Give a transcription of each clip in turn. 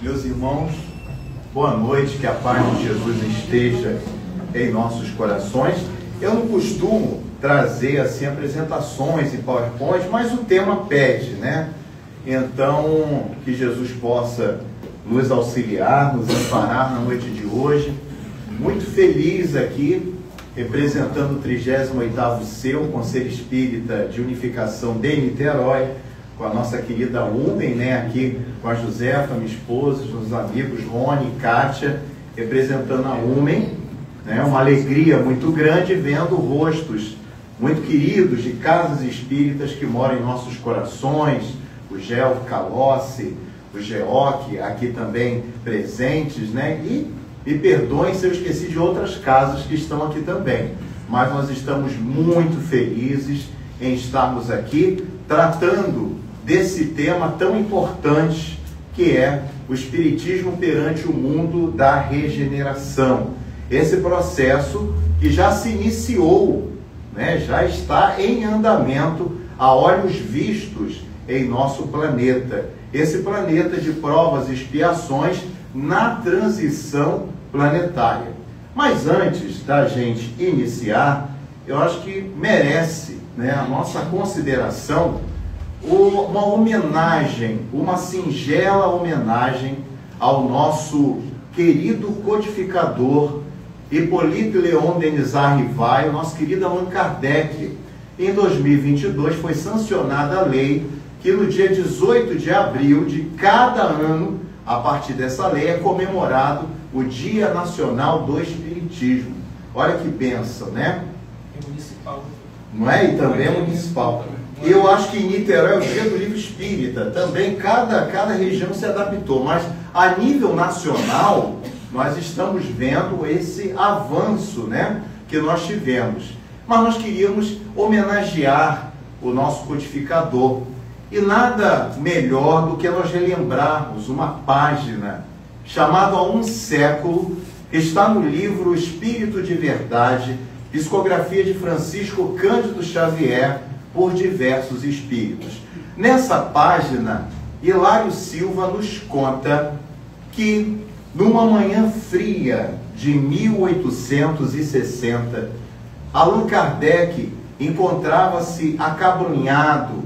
Meus irmãos, boa noite, que a paz de Jesus esteja em nossos corações. Eu não costumo trazer assim apresentações e PowerPoint, mas o tema pede, né? Então, que Jesus possa nos auxiliar, nos amparar na noite de hoje. Muito feliz aqui, representando o 38º seu Conselho Espírita de Unificação de Niterói, com a nossa querida Umen, né, aqui com a Josefa, minha esposa, os amigos Rony e Kátia, representando a Umen, né, uma alegria muito grande vendo rostos muito queridos de casas espíritas que moram em nossos corações, o Gel Calossi, o Geoque, aqui também presentes, né, e me perdoem se eu esqueci de outras casas que estão aqui também, mas nós estamos muito felizes em estarmos aqui tratando desse tema tão importante que é o Espiritismo perante o mundo da regeneração. Esse processo que já se iniciou, né, já está em andamento a olhos vistos em nosso planeta. Esse planeta de provas e expiações na transição planetária. Mas antes da gente iniciar, eu acho que merece, né, a nossa consideração uma homenagem, uma singela homenagem ao nosso querido codificador Hippolyte Léon Denis Arrivai, o nosso querido Allan Kardec. Em 2022 foi sancionada a lei que no dia 18 de abril de cada ano, a partir dessa lei, é comemorado o Dia Nacional do Espiritismo. Olha que bênção, né? É municipal. Não é? E também é municipal. Eu acho que em Niterói é o Dia do Livro Espírita. Também cada região se adaptou. Mas a nível nacional, nós estamos vendo esse avanço, né, que nós tivemos. Mas nós queríamos homenagear o nosso codificador. E nada melhor do que nós relembrarmos uma página chamada Há um Século, que está no livro Espírito de Verdade, psicografia de Francisco Cândido Xavier, por diversos espíritos. Nessa página, Hilário Silva nos conta que, numa manhã fria de 1860, Allan Kardec encontrava-se acabrunhado,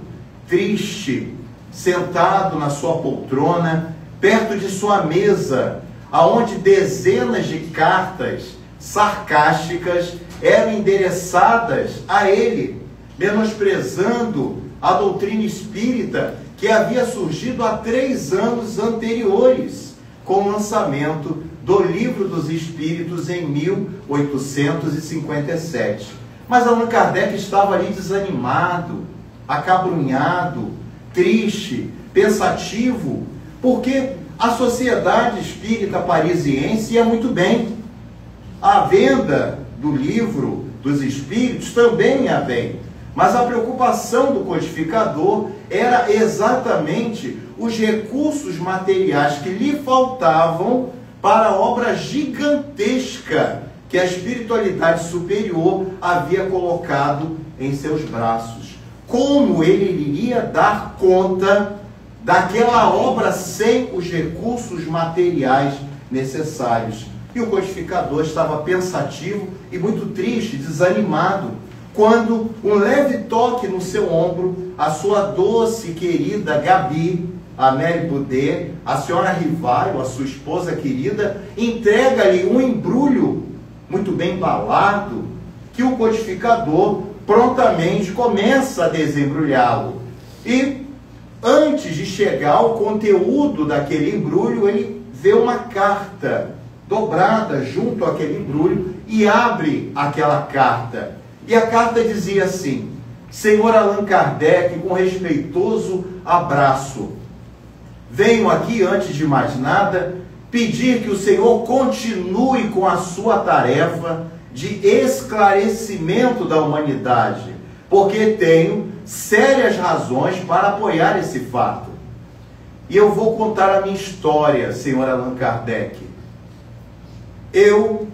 triste, sentado na sua poltrona, perto de sua mesa, aonde dezenas de cartas sarcásticas eram endereçadas a ele, menosprezando a doutrina espírita que havia surgido há 3 anos anteriores, com o lançamento do Livro dos Espíritos em 1857. Mas Allan Kardec estava ali desanimado, acabrunhado, triste, pensativo, porque a Sociedade Espírita Parisiense ia muito bem. A venda do Livro dos Espíritos também ia bem. Mas a preocupação do codificador era exatamente os recursos materiais que lhe faltavam para a obra gigantesca que a espiritualidade superior havia colocado em seus braços. Como ele iria dar conta daquela obra sem os recursos materiais necessários? E o codificador estava pensativo e muito triste, desanimado, quando um leve toque no seu ombro, a sua doce querida Gabi, a Mary Boudet, a senhora Rivaio, a sua esposa querida, entrega-lhe um embrulho muito bem embalado, que o codificador prontamente começa a desembrulhá-lo. E antes de chegar ao conteúdo daquele embrulho, ele vê uma carta dobrada junto àquele embrulho e abre aquela carta. E a carta dizia assim: Senhor Allan Kardec, com respeitoso abraço, venho aqui, antes de mais nada, pedir que o Senhor continue com a sua tarefa de esclarecimento da humanidade, porque tenho sérias razões para apoiar esse fato. E eu vou contar a minha história, Senhor Allan Kardec. Eu,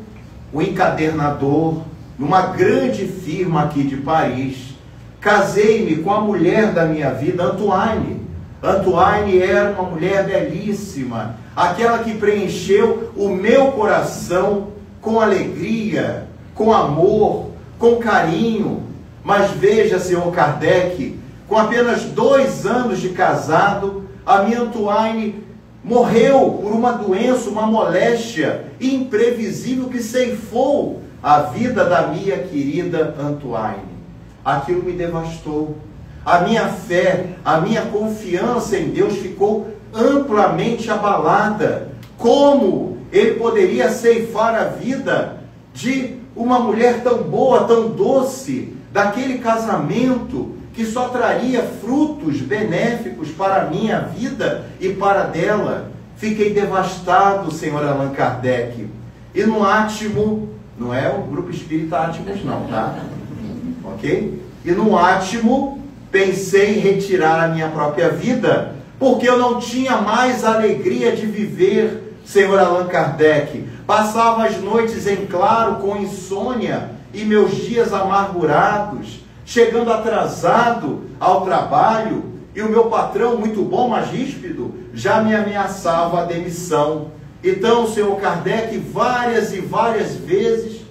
o encadernador, numa grande firma aqui de Paris, casei-me com a mulher da minha vida, Antoine, Antoine era uma mulher belíssima, aquela que preencheu o meu coração com alegria, com amor, com carinho. Mas veja, senhor Kardec, com apenas 2 anos de casado, a minha Antoine morreu por uma doença, uma moléstia imprevisível que ceifou a vida da minha querida Antoine. Aquilo me devastou. A minha fé, a minha confiança em Deus ficou amplamente abalada. Como ele poderia ceifar a vida de uma mulher tão boa, tão doce, daquele casamento que só traria frutos benéficos para a minha vida e para a dela? Fiquei devastado, senhor Allan Kardec. E no átimo, não é o grupo espírita Átimos não, tá? Ok? E no átimo, pensei em retirar a minha própria vida, porque eu não tinha mais alegria de viver, senhor Allan Kardec. Passava as noites em claro com insônia e meus dias amargurados, chegando atrasado ao trabalho, e o meu patrão, muito bom, mas ríspido, já me ameaçava a demissão. Então, senhor Kardec, várias e várias vezes,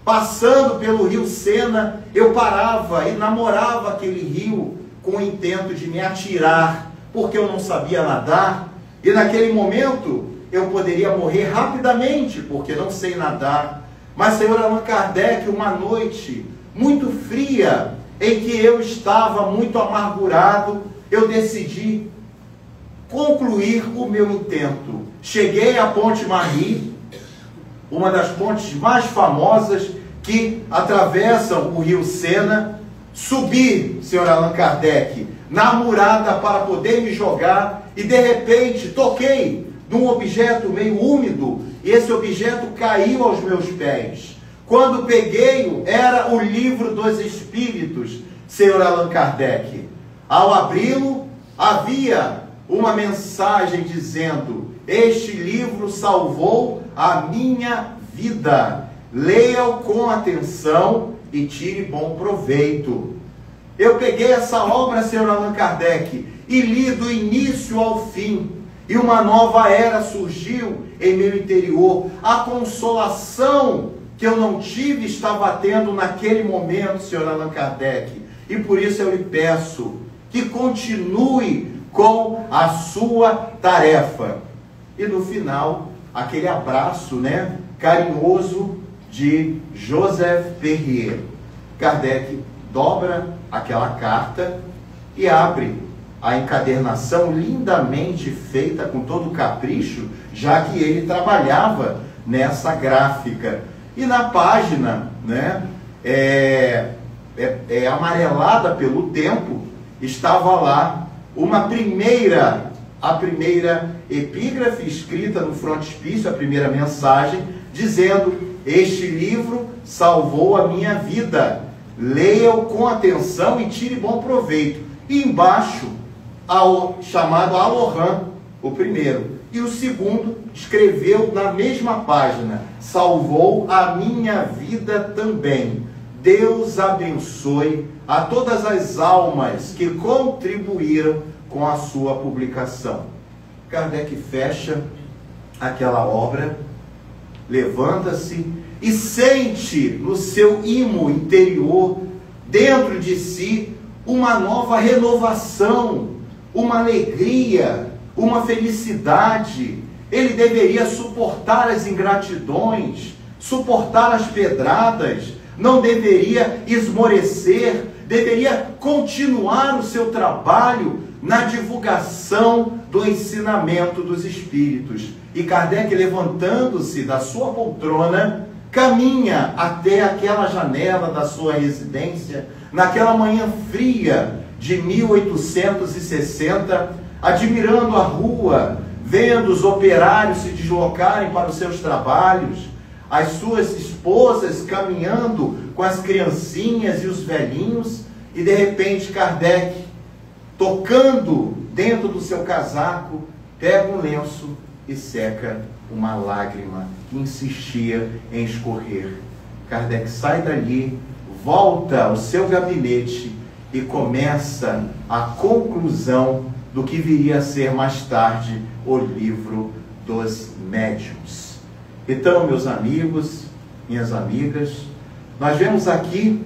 passando pelo rio Sena, eu parava e namorava aquele rio com o intento de me atirar, porque eu não sabia nadar, e naquele momento eu poderia morrer rapidamente, porque não sei nadar. Mas, senhor Allan Kardec, uma noite muito fria, em que eu estava muito amargurado, eu decidi concluir o meu intento. Cheguei à Ponte Marie, uma das pontes mais famosas que atravessam o rio Sena. Subi, senhor Allan Kardec, na murada para poder me jogar, e de repente toquei num objeto meio úmido, e esse objeto caiu aos meus pés. Quando peguei-o, era o Livro dos Espíritos, senhor Allan Kardec. Ao abri-lo, havia uma mensagem dizendo: este livro salvou a minha vida. Leia-o com atenção e tire bom proveito. Eu peguei essa obra, senhor Allan Kardec, e li do início ao fim. E uma nova era surgiu em meu interior. A consolação que eu não tive estava tendo naquele momento, senhor Allan Kardec. E por isso eu lhe peço que continue com a sua tarefa. E no final, aquele abraço, né, carinhoso de Joseph Perrier. Kardec dobra aquela carta e abre a encadernação lindamente feita, com todo capricho, já que ele trabalhava nessa gráfica. E na página, né, amarelada pelo tempo, estava lá a primeira epígrafe escrita no frontispício, a primeira mensagem, dizendo: este livro salvou a minha vida, leia-o com atenção e tire bom proveito. E embaixo, chamado Alohan, o primeiro. E o segundo escreveu na mesma página: salvou a minha vida também. Deus abençoe a todas as almas que contribuíram com a sua publicação. Kardec fecha aquela obra, levanta-se e sente no seu imo interior, dentro de si, uma nova renovação, uma alegria, uma felicidade. Ele deveria suportar as ingratidões, suportar as pedradas, não deveria esmorecer, deveria continuar o seu trabalho na divulgação do ensinamento dos Espíritos. E Kardec, levantando-se da sua poltrona, caminha até aquela janela da sua residência, naquela manhã fria de 1860, admirando a rua, vendo os operários se deslocarem para os seus trabalhos, as suas esposas caminhando com as criancinhas e os velhinhos, e de repente Kardec, tocando dentro do seu casaco, pega um lenço e seca uma lágrima que insistia em escorrer. Kardec sai dali, volta ao seu gabinete e começa a conclusão do que viria a ser mais tarde o livro dos médiuns. Então, meus amigos, minhas amigas, nós vemos aqui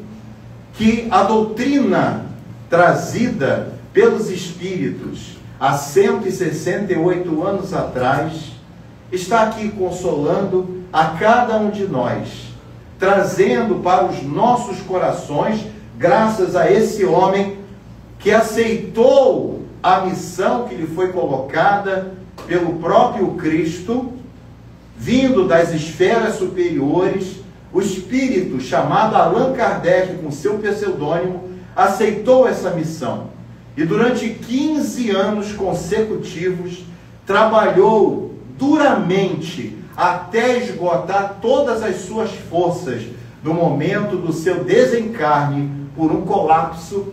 que a doutrina trazida pelos Espíritos há 168 anos atrás está aqui consolando a cada um de nós, trazendo para os nossos corações, graças a esse homem que aceitou a missão que lhe foi colocada pelo próprio Cristo, vindo das esferas superiores, o espírito chamado Allan Kardec, com seu pseudônimo, aceitou essa missão. E durante 15 anos consecutivos, trabalhou duramente até esgotar todas as suas forças no momento do seu desencarne por um colapso,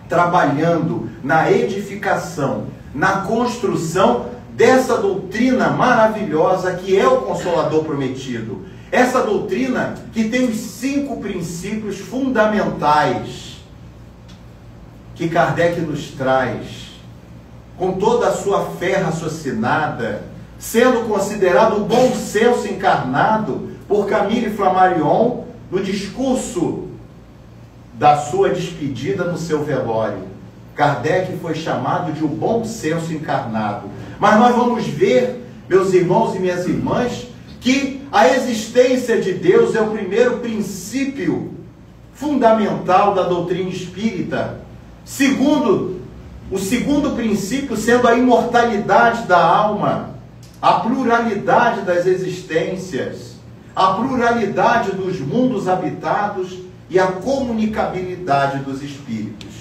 trabalhando na edificação, na construção dessa doutrina maravilhosa que é o Consolador Prometido. Essa doutrina que tem os 5 princípios fundamentais que Kardec nos traz, com toda a sua fé raciocinada, sendo considerado o bom senso encarnado por Camille Flammarion no discurso da sua despedida no seu velório. Kardec foi chamado de o bom senso encarnado. Mas nós vamos ver, meus irmãos e minhas irmãs, que a existência de Deus é o primeiro princípio fundamental da doutrina espírita. O segundo princípio sendo a imortalidade da alma, a pluralidade das existências, a pluralidade dos mundos habitados e a comunicabilidade dos espíritos.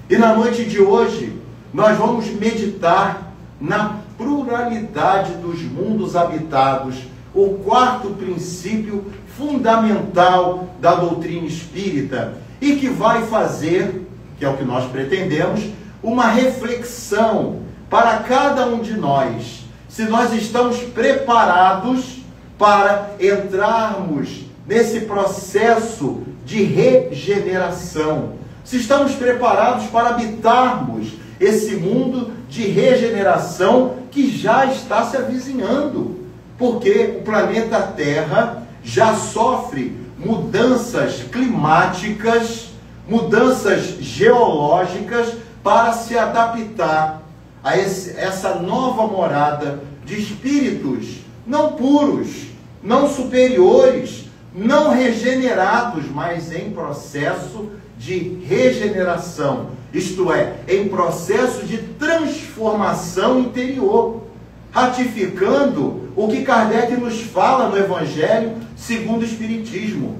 E na noite de hoje, nós vamos meditar na pluralidade dos mundos habitados, o 4º princípio fundamental da doutrina espírita, e que vai fazer, que é o que nós pretendemos, uma reflexão para cada um de nós, se nós estamos preparados para entrarmos nesse processo de regeneração, se estamos preparados para habitarmos esse mundo de regeneração que já está se avizinhando, porque o planeta Terra já sofre mudanças climáticas, mudanças geológicas para se adaptar a essa nova morada de espíritos não puros, não superiores, não regenerados, mas em processo de regeneração, isto é, em processo de transformação interior, ratificando o que Kardec nos fala no Evangelho segundo o Espiritismo.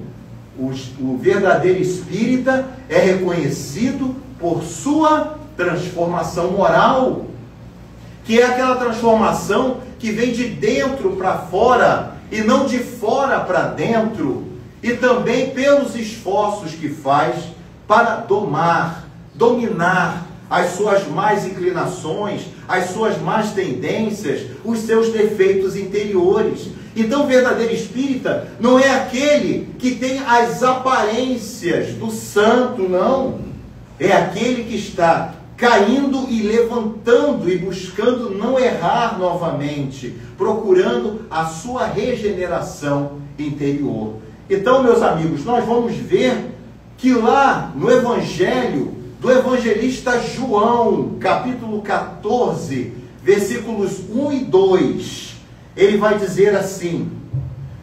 O verdadeiro espírita é reconhecido por sua transformação moral, que é aquela transformação que vem de dentro para fora e não de fora para dentro, e também pelos esforços que faz para dominar as suas más inclinações, as suas más tendências, os seus defeitos interiores. Então, o verdadeiro espírita não é aquele que tem as aparências do santo, não. É aquele que está caindo e levantando e buscando não errar novamente, procurando a sua regeneração interior. Então, meus amigos, nós vamos ver que lá no Evangelho do evangelista João, capítulo 14, versículos 1 e 2, ele vai dizer assim: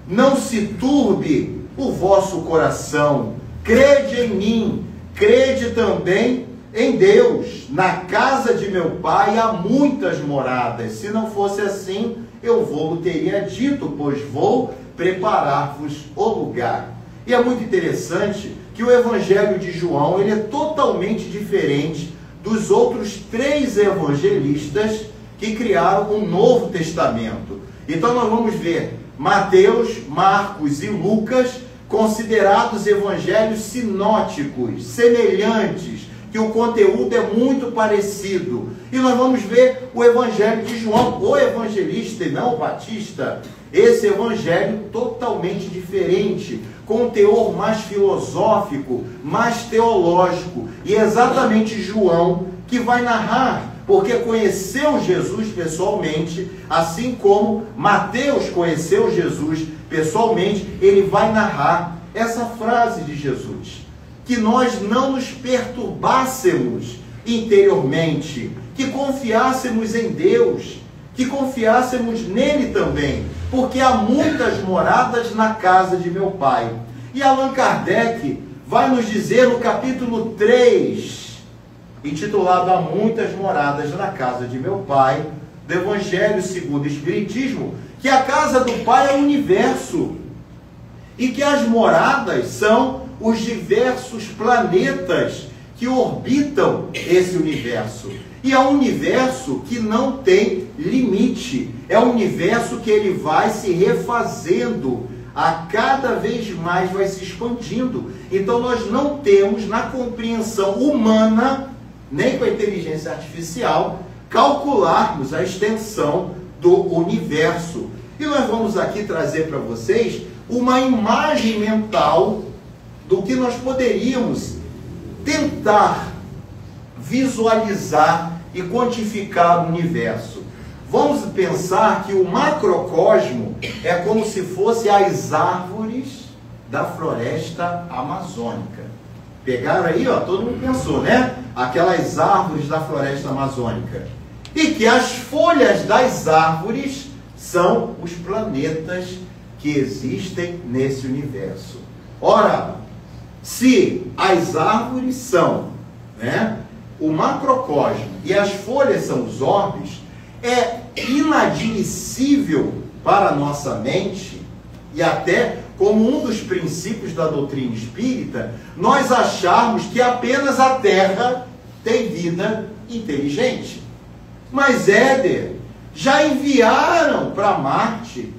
não se turbe o vosso coração, crede em mim, crede também em Deus. Na casa de meu pai há muitas moradas, se não fosse assim, eu vou teria dito, pois vou preparar-vos o lugar. E é muito interessante que o Evangelho de João, ele é totalmente diferente dos outros 3 evangelistas que criaram o Novo Testamento. Então nós vamos ver Mateus, Marcos e Lucas considerados evangelhos sinóticos, semelhantes, que o conteúdo é muito parecido. E nós vamos ver o Evangelho de João, o evangelista e não o Batista, esse evangelho totalmente diferente, com um teor mais filosófico, mais teológico. E é exatamente João que vai narrar, porque conheceu Jesus pessoalmente, assim como Mateus conheceu Jesus pessoalmente, ele vai narrar essa frase de Jesus, que nós não nos perturbássemos interiormente, que confiássemos em Deus, que confiássemos nele também, porque há muitas moradas na casa de meu Pai. E Allan Kardec vai nos dizer no capítulo 3, intitulado Há muitas moradas na casa de meu Pai, do Evangelho segundo o Espiritismo, que a casa do Pai é o universo, e que as moradas são os diversos planetas que orbitam esse universo. E é um universo que não tem limite, é um universo que ele vai se refazendo, a cada vez mais vai se expandindo. Então nós não temos na compreensão humana, nem com a inteligência artificial, calcularmos a extensão do universo. E nós vamos aqui trazer para vocês uma imagem mental do que nós poderíamos tentar visualizar e quantificar o universo. Vamos pensar que o macrocosmo é como se fosse as árvores da floresta amazônica. Pegaram aí, ó, todo mundo pensou, né? Aquelas árvores da floresta amazônica. E que as folhas das árvores são os planetas que existem nesse universo. Ora, se as árvores são, né, o macrocosmo e as folhas são os orbes, é inadmissível para a nossa mente, e até como um dos princípios da doutrina espírita, nós acharmos que apenas a Terra tem vida inteligente. Mas, Éder, já enviaram para Marte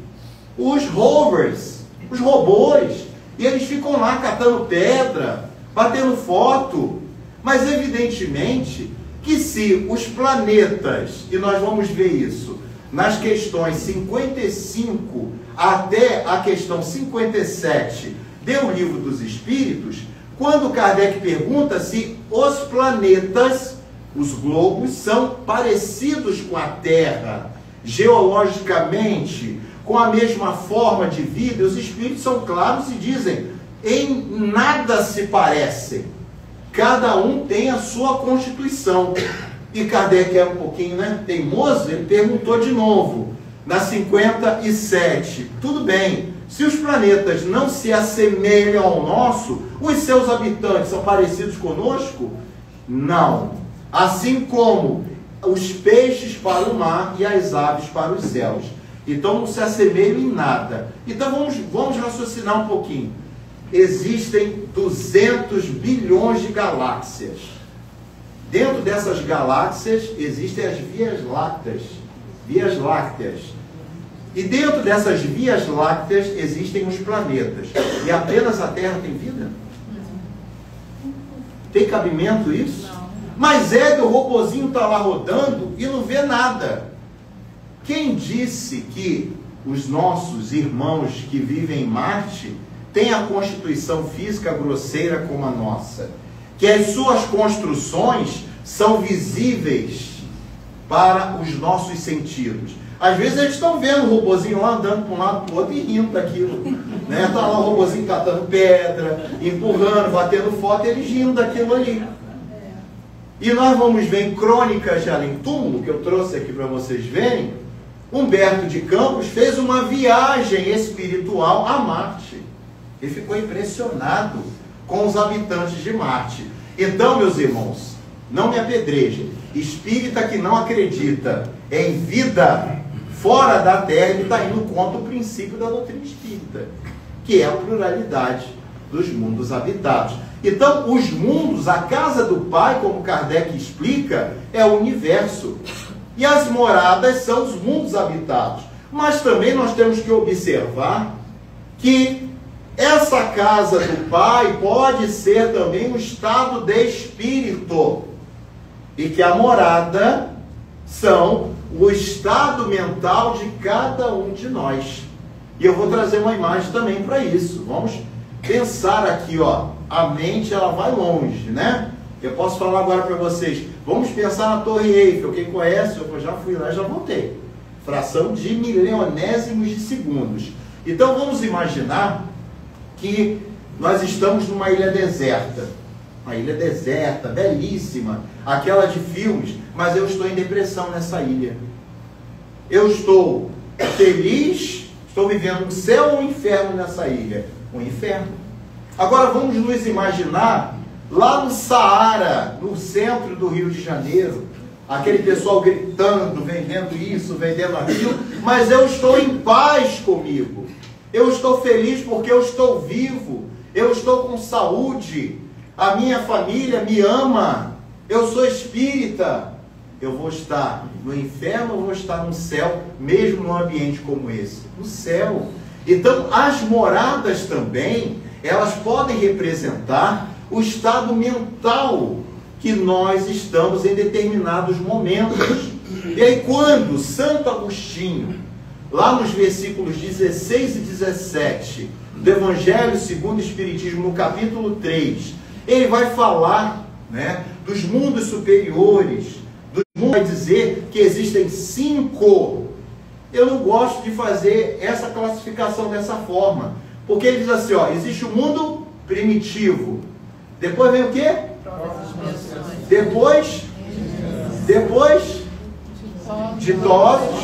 os rovers, os robôs, e eles ficam lá catando pedra, batendo foto. Mas, evidentemente, que se os planetas, e nós vamos ver isso nas questões 55 até a questão 57 do Livro dos Espíritos, quando Kardec pergunta se os planetas, os globos, são parecidos com a Terra, geologicamente, com a mesma forma de vida, os Espíritos são claros e dizem, em nada se parecem. Cada um tem a sua constituição. E Kardec é um pouquinho, né, teimoso, ele perguntou de novo, na 57, tudo bem, se os planetas não se assemelham ao nosso, os seus habitantes são parecidos conosco? Não. Assim como os peixes para o mar e as aves para os céus. Então não se assemelham em nada. Então vamos raciocinar um pouquinho. Existem 200 bilhões de galáxias. Dentro dessas galáxias existem as Vias Lácteas. Vias Lácteas. E dentro dessas Vias Lácteas existem os planetas. E apenas a Terra tem vida? Tem cabimento isso? Não. Mas o robozinho está lá rodando e não vê nada. Quem disse que os nossos irmãos que vivem em Marte têm a constituição física grosseira como a nossa? Que as suas construções são visíveis para os nossos sentidos. Às vezes eles estão vendo o robozinho lá andando para um lado para o outro e rindo daquilo. Né? Está lá o robozinho catando pedra, empurrando, batendo foto e eles rindo daquilo ali. E nós vamos ver em Crônicas de Além Túmulo, que eu trouxe aqui para vocês verem, Humberto de Campos fez uma viagem espiritual a Marte. Ele ficou impressionado com os habitantes de Marte. Então, meus irmãos, não me apedrejem. Espírita que não acredita em vida fora da Terra, ele está indo contra o princípio da doutrina espírita, que é a pluralidade dos mundos habitados. Então, os mundos, a casa do Pai, como Kardec explica, é o universo. E as moradas são os mundos habitados. Mas também nós temos que observar que essa casa do Pai pode ser também um estado de espírito. E que a morada são o estado mental de cada um de nós. E eu vou trazer uma imagem também para isso. Vamos pensar aqui, ó. A mente, ela vai longe, né? Eu posso falar agora para vocês, Vamos pensar na Torre Eiffel. Quem conhece, eu já fui lá e já voltei. Fração de milionésimos de segundos. Então vamos imaginar que nós estamos numa ilha deserta. Uma ilha deserta, belíssima, aquela de filmes, mas eu estou em depressão nessa ilha. Eu estou feliz, estou vivendo um céu ou um inferno nessa ilha? Um inferno. Agora vamos nos imaginar lá no Saara, no centro do Rio de Janeiro, aquele pessoal gritando, vendendo isso, vendendo aquilo, mas eu estou em paz comigo. Eu estou feliz porque eu estou vivo, eu estou com saúde, a minha família me ama, eu sou espírita. Eu vou estar no inferno ou vou estar no céu, mesmo num ambiente como esse? No céu. Então, as moradas também, elas podem representar o estado mental que nós estamos em determinados momentos. E aí, quando Santo Agostinho, lá nos versículos 16 e 17, do Evangelho segundo o Espiritismo, no capítulo 3, ele vai falar, né, dos mundos superiores, vai dizer que existem 5. Eu não gosto de fazer essa classificação dessa forma, porque ele diz assim, ó, existe o mundo primitivo, depois vem o quê? Depois ditosos,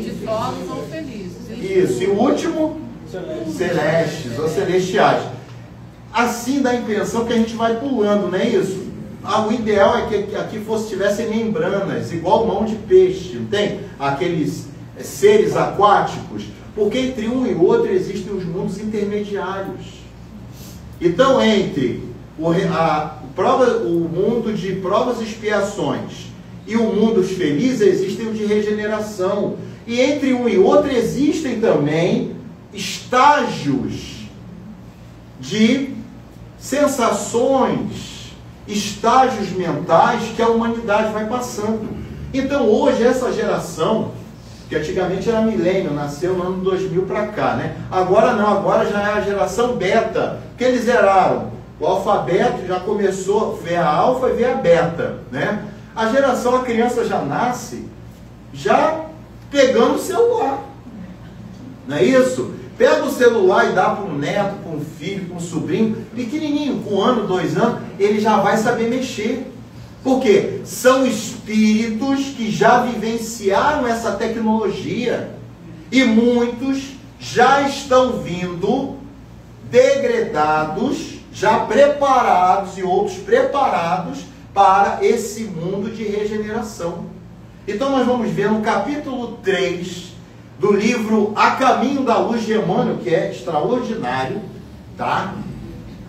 ditosos ou felizes. Isso, e o último, celestes ou celestiais. Assim dá a impressão que a gente vai pulando, não é isso? O ideal é que aqui tivessem membranas, igual mão de peixe, não tem? Aqueles seres aquáticos, porque entre um e outro existem os mundos intermediários. Então, entre o mundo de provas e expiações e o mundo dos felizes, existem o de regeneração. E entre um e outro existem também estágios de sensações, estágios mentais que a humanidade vai passando. Então hoje essa geração, que antigamente era milênio, nasceu no ano 2000 para cá, né? Agora não, agora já é a geração beta, que eles zeraram. O alfabeto já começou, vem a alfa e vem a beta, né? A geração, a criança já nasce já pegando o celular, não é isso? Pega o celular e dá para um neto, para um filho, para um sobrinho, pequenininho, com 1 ano, 2 anos, ele já vai saber mexer. Por quê? São espíritos que já vivenciaram essa tecnologia. E muitos já estão vindo degredados, já preparados, e outros preparados para esse mundo de regeneração. Então nós vamos ver no capítulo 3... do livro A Caminho da Luz de Emmanuel, que é extraordinário, tá?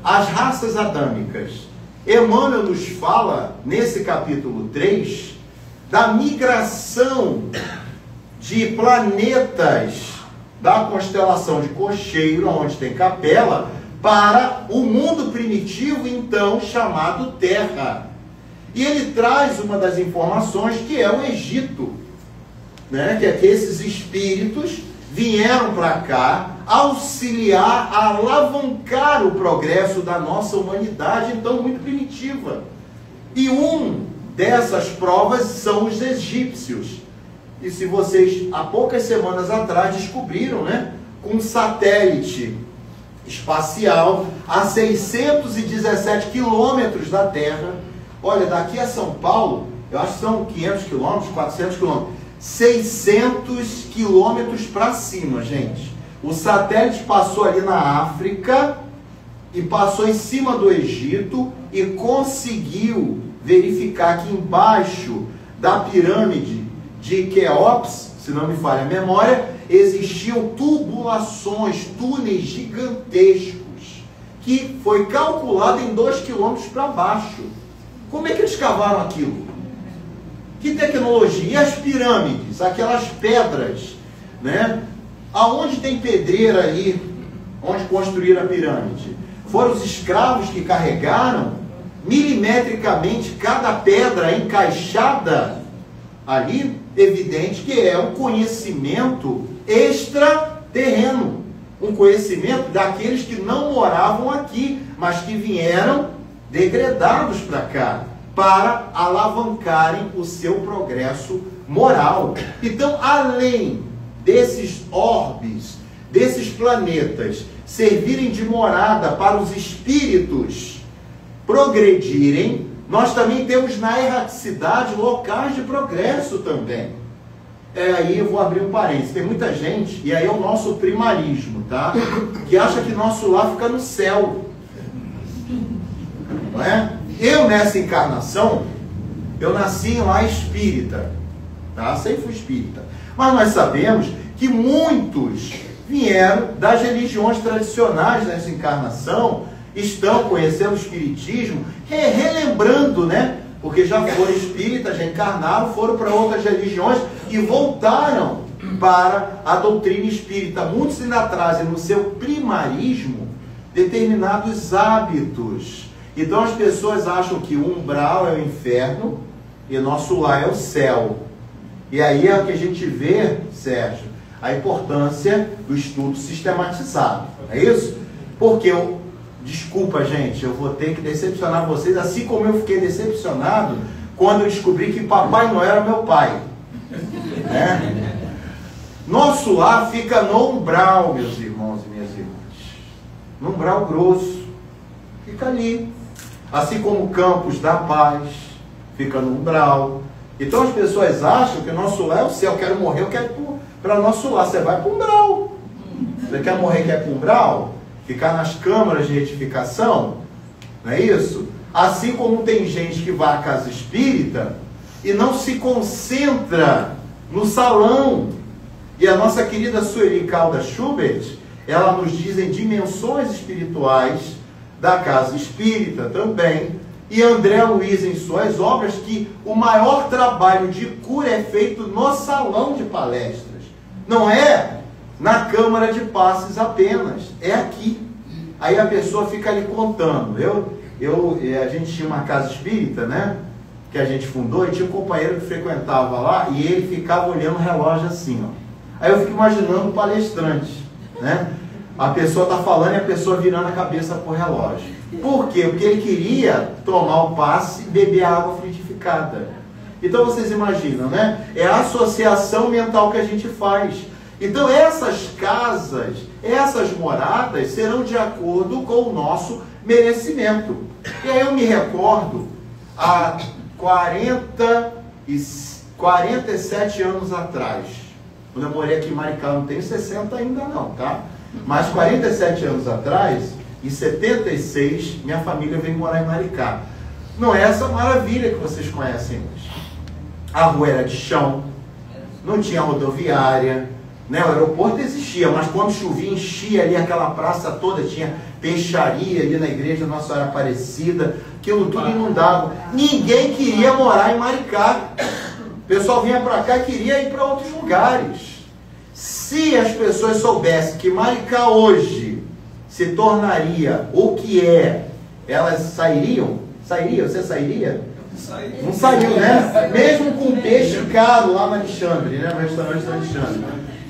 As raças adâmicas. Emmanuel nos fala, nesse capítulo 3, da migração de planetas da constelação de Cocheiro, onde tem Capela, para o mundo primitivo, então, chamado Terra. E ele traz uma das informações, que é o Egito, né? Que é que esses espíritos vieram para cá auxiliar a alavancar o progresso da nossa humanidade, então muito primitiva. E dessas provas são os egípcios. E se vocês, há poucas semanas atrás, descobriram, né, com um satélite espacial a 617 quilômetros da Terra. Olha, daqui a São Paulo, eu acho que são 500 quilômetros, 400 quilômetros. 600 quilômetros para cima, gente. O satélite passou ali na África e passou em cima do Egito e conseguiu verificar que embaixo da pirâmide de Quéops, se não me falha a memória, existiam tubulações, túneis gigantescos, que foi calculado em 2 quilômetros para baixo. Como é que eles cavaram aquilo? Que tecnologia? E as pirâmides, aquelas pedras, né? Aonde tem pedreira aí, onde construíram a pirâmide? Foram os escravos que carregaram milimetricamente cada pedra encaixada ali, evidente que é um conhecimento extraterreno, um conhecimento daqueles que não moravam aqui, mas que vieram degradados para cá. para alavancarem o seu progresso moral. Então, além desses orbes, desses planetas, servirem de morada para os espíritos progredirem, nós também temos na erraticidade locais de progresso também. Aí eu vou abrir um parênteses. Tem muita gente, e aí é o nosso primarismo, tá? Que acha que nosso lar fica no céu. Não é? Eu, nessa encarnação, eu nasci em lar espírita, tá? Sempre fui espírita. Mas nós sabemos que muitos vieram das religiões tradicionais nessa encarnação, estão conhecendo o espiritismo, relembrando, né? Porque já foram espíritas, já encarnaram, foram para outras religiões e voltaram para a doutrina espírita. Muitos ainda trazem no seu primarismo determinados hábitos. Então as pessoas acham que o umbral é o inferno e nosso lar é o céu. E aí é o que a gente vê, Sérgio, a importância do estudo sistematizado. É isso? Porque desculpa, gente, eu vou ter que decepcionar vocês, assim como eu fiquei decepcionado quando eu descobri que Papai Noel era meu pai. Né? Nosso lar fica no umbral, meus irmãos e minhas irmãs. No umbral grosso. Fica ali. Assim como o campus da paz fica no umbral. Então as pessoas acham que o nosso lar é o céu. Eu quero morrer, eu quero ir para nosso lar. Você vai para o umbral. Você quer morrer, quer ir para o umbral? Ficar nas câmaras de retificação? Não é isso? Assim como tem gente que vai à casa espírita e não se concentra no salão. E a nossa querida Sueli Caldas Schubert, ela nos diz em dimensões espirituais da casa espírita também, e André Luiz em suas obras, que o maior trabalho de cura é feito no salão de palestras. Não é na câmara de passes apenas, é aqui. Aí a pessoa fica ali contando. A gente tinha uma casa espírita, né? Que a gente fundou, e tinha um companheiro que frequentava lá, e ele ficava olhando o relógio assim, ó. Aí eu fico imaginando o palestrante, né? A pessoa está falando e a pessoa virando a cabeça para o relógio. Por quê? Porque ele queria tomar o passe e beber a água frutificada. Então vocês imaginam, né? É a associação mental que a gente faz. Então essas casas, essas moradas serão de acordo com o nosso merecimento. E aí eu me recordo, há 47 anos atrás, quando eu morei aqui em Maricá, não tenho 60 ainda não, tá? Mas 47 anos atrás, em 76, minha família veio morar em Maricá. Não é essa maravilha que vocês conhecem hoje. A rua era de chão, não tinha rodoviária, né? O aeroporto existia, mas quando chovia, enchia ali aquela praça toda, tinha peixaria ali na igreja Nossa Senhora Aparecida, aquilo tudo inundava. Ninguém queria morar em Maricá. O pessoal vinha para cá e queria ir para outros lugares. Se as pessoas soubessem que Maricá hoje se tornaria o que é, elas sairiam? Sairia? Você sairia? Não saiu, né? Mesmo com peixe caro lá no Alexandre, né? No restaurante do Alexandre,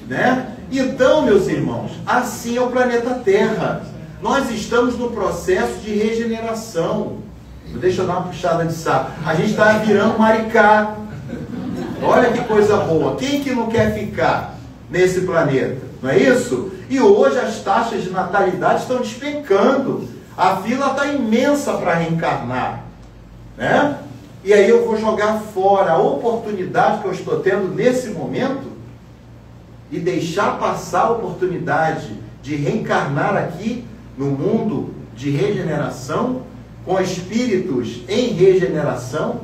né? Então, meus irmãos, assim é o planeta Terra. Nós estamos no processo de regeneração. Deixa eu dar uma puxada de saco. A gente está virando Maricá. Olha que coisa boa. Quem que não quer ficar nesse planeta? Não é isso? E hoje as taxas de natalidade estão despencando. A fila está imensa para reencarnar, né? E aí eu vou jogar fora a oportunidade que eu estou tendo nesse momento e deixar passar a oportunidade de reencarnar aqui no mundo de regeneração, com espíritos em regeneração?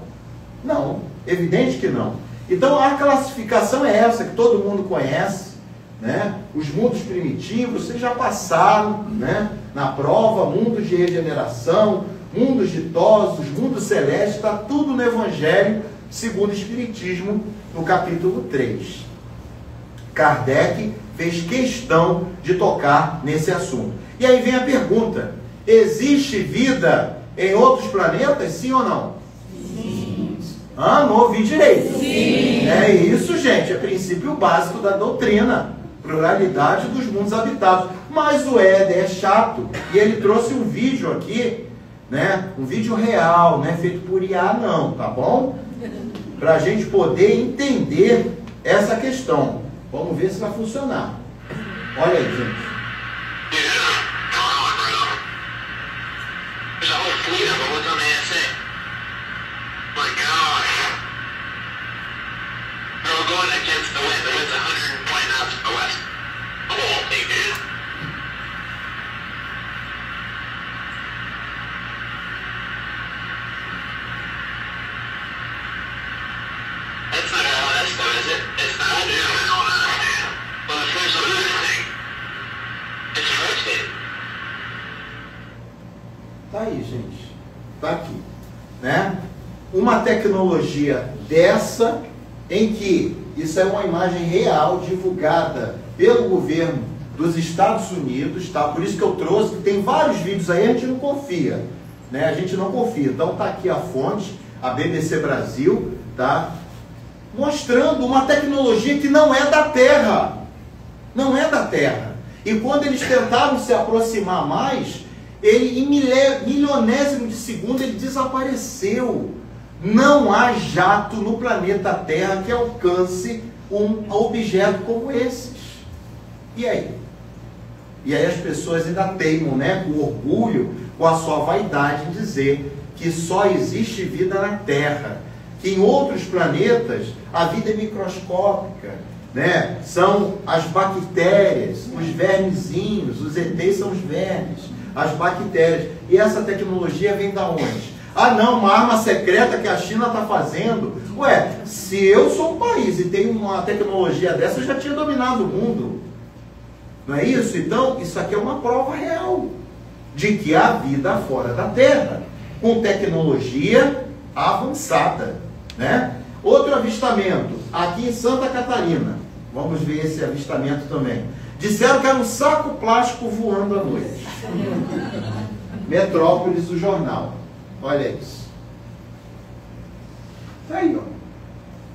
Não, evidente que não. Então a classificação é essa, que todo mundo conhece, né? Os mundos primitivos, vocês já passaram, né? Na prova, mundos de regeneração, mundos ditosos, mundo celeste, está tudo no Evangelho segundo o Espiritismo, no capítulo 3. Kardec fez questão de tocar nesse assunto. E aí vem a pergunta: existe vida em outros planetas, sim ou não? Sim. Ah, não ouvi direito. Sim. É isso, gente, é princípio básico da doutrina. Pluralidade dos mundos habitados. Mas o Éder é chato, e ele trouxe um vídeo aqui, né? Um vídeo real, não é feito por IA não, tá bom? Para a gente poder entender essa questão. Vamos ver se vai funcionar. Olha aí, gente. Tá aí, gente. Tá aqui, né? Uma tecnologia dessa, em que isso é uma imagem real divulgada pelo governo dos Estados Unidos, tá? Por isso que eu trouxe, que tem vários vídeos aí, a gente não confia, né? A gente não confia. Então tá aqui a fonte, a BBC Brasil, tá? Mostrando uma tecnologia que não é da Terra. Não é da Terra. E quando eles tentaram se aproximar mais, ele, em milionésimo de segundo, ele desapareceu. Não há jato no planeta Terra que alcance um objeto como esses. E aí? E aí as pessoas ainda teimam, né, com orgulho, com a sua vaidade, em dizer que só existe vida na Terra, que em outros planetas a vida é microscópica, né? São as bactérias, os vermezinhos, os ETs são os vermes, as bactérias. E essa tecnologia vem da onde? Ah não, uma arma secreta que a China está fazendo. Ué, se eu sou um país e tenho uma tecnologia dessa, eu já tinha dominado o mundo. Não é isso? Então, isso aqui é uma prova real de que há vida fora da Terra, com tecnologia avançada, né? Outro avistamento, aqui em Santa Catarina. Vamos ver esse avistamento também. Disseram que era um saco plástico voando à noite. Metrópolis, o jornal. Olha isso. Tá aí, ó.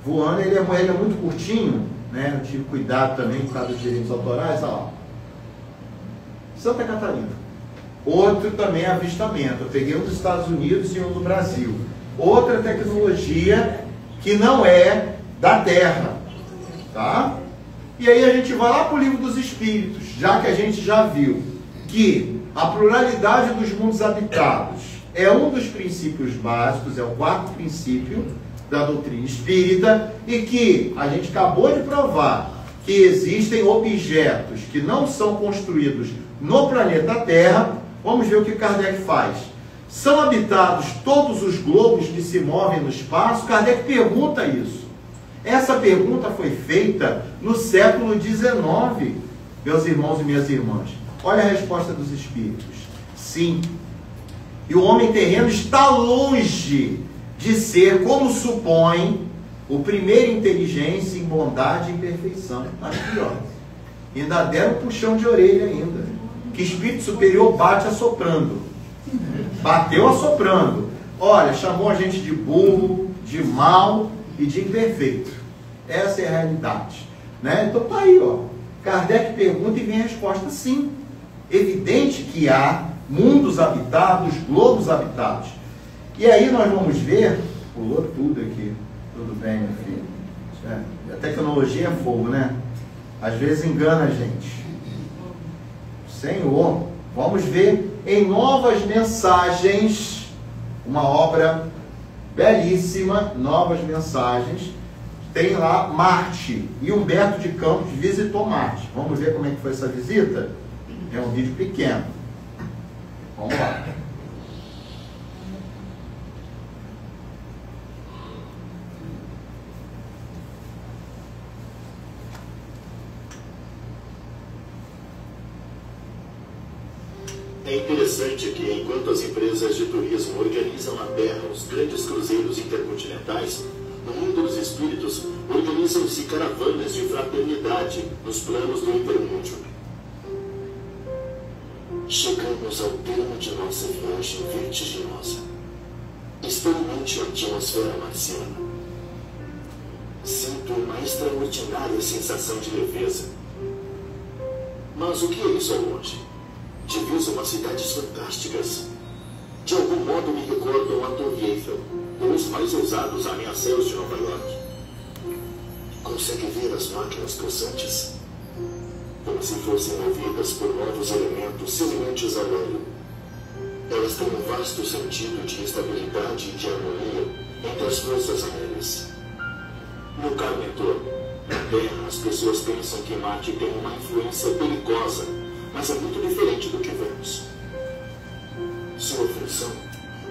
Voando, ele é muito curtinho, né? Eu tive cuidado também por causa dos direitos autorais, olha lá. Santa Catarina. Outro também avistamento. Eu peguei um dos Estados Unidos e um do Brasil. Outra tecnologia que não é da Terra, tá? E aí a gente vai lá para o Livro dos Espíritos, já que a gente já viu que a pluralidade dos mundos habitados é um dos princípios básicos, é o quarto princípio da doutrina espírita, e que a gente acabou de provar que existem objetos que não são construídos no planeta Terra. Vamos ver o que Kardec faz. São habitados todos os globos que se movem no espaço? Kardec pergunta isso. Essa pergunta foi feita no século XIX, meus irmãos e minhas irmãs. Olha a resposta dos espíritos. Sim. E o homem terreno está longe de ser, como supõe, o primeiro inteligência em bondade e em perfeição. Aqui, ó. Ainda deram um puxão de orelha ainda. Que espírito superior bate assoprando. Bateu assoprando. Olha, chamou a gente de burro, de mau e de imperfeito. Essa é a realidade, né? Então tá aí, ó. Kardec pergunta e vem a resposta sim. Evidente que há mundos habitados, globos habitados. E aí nós vamos ver, pulou tudo aqui. Tudo bem, meu filho. A tecnologia é fogo, né? Às vezes engana a gente. Senhor, vamos ver em Novas Mensagens, uma obra belíssima, Novas Mensagens. Tem lá Marte, e Humberto de Campos visitou Marte. Vamos ver como é que foi essa visita? É um vídeo pequeno. Vamos lá. É interessante que, enquanto as empresas de turismo organizam na Terra os grandes cruzeiros intercontinentais, no mundo dos espíritos organizam-se caravanas de fraternidade nos planos do intermúndio. Chegamos ao termo de nossa viagem vertiginosa. Experimente a atmosfera marciana. Sinto uma extraordinária sensação de leveza. Mas o que é isso ao longe? Diviso umas cidades fantásticas. De algum modo me recordam a Torre Eiffel, ou os mais ousados arranha-céus de Nova York. Consegue ver as máquinas possantes? Como se fossem movidas por novos elementos semelhantes ao hélio. Elas têm um vasto sentido de estabilidade e de harmonia entre as forças aéreas. Meu caro mentor, na Terra as pessoas pensam que Marte tem uma influência perigosa, mas é muito diferente do que vemos. Sua função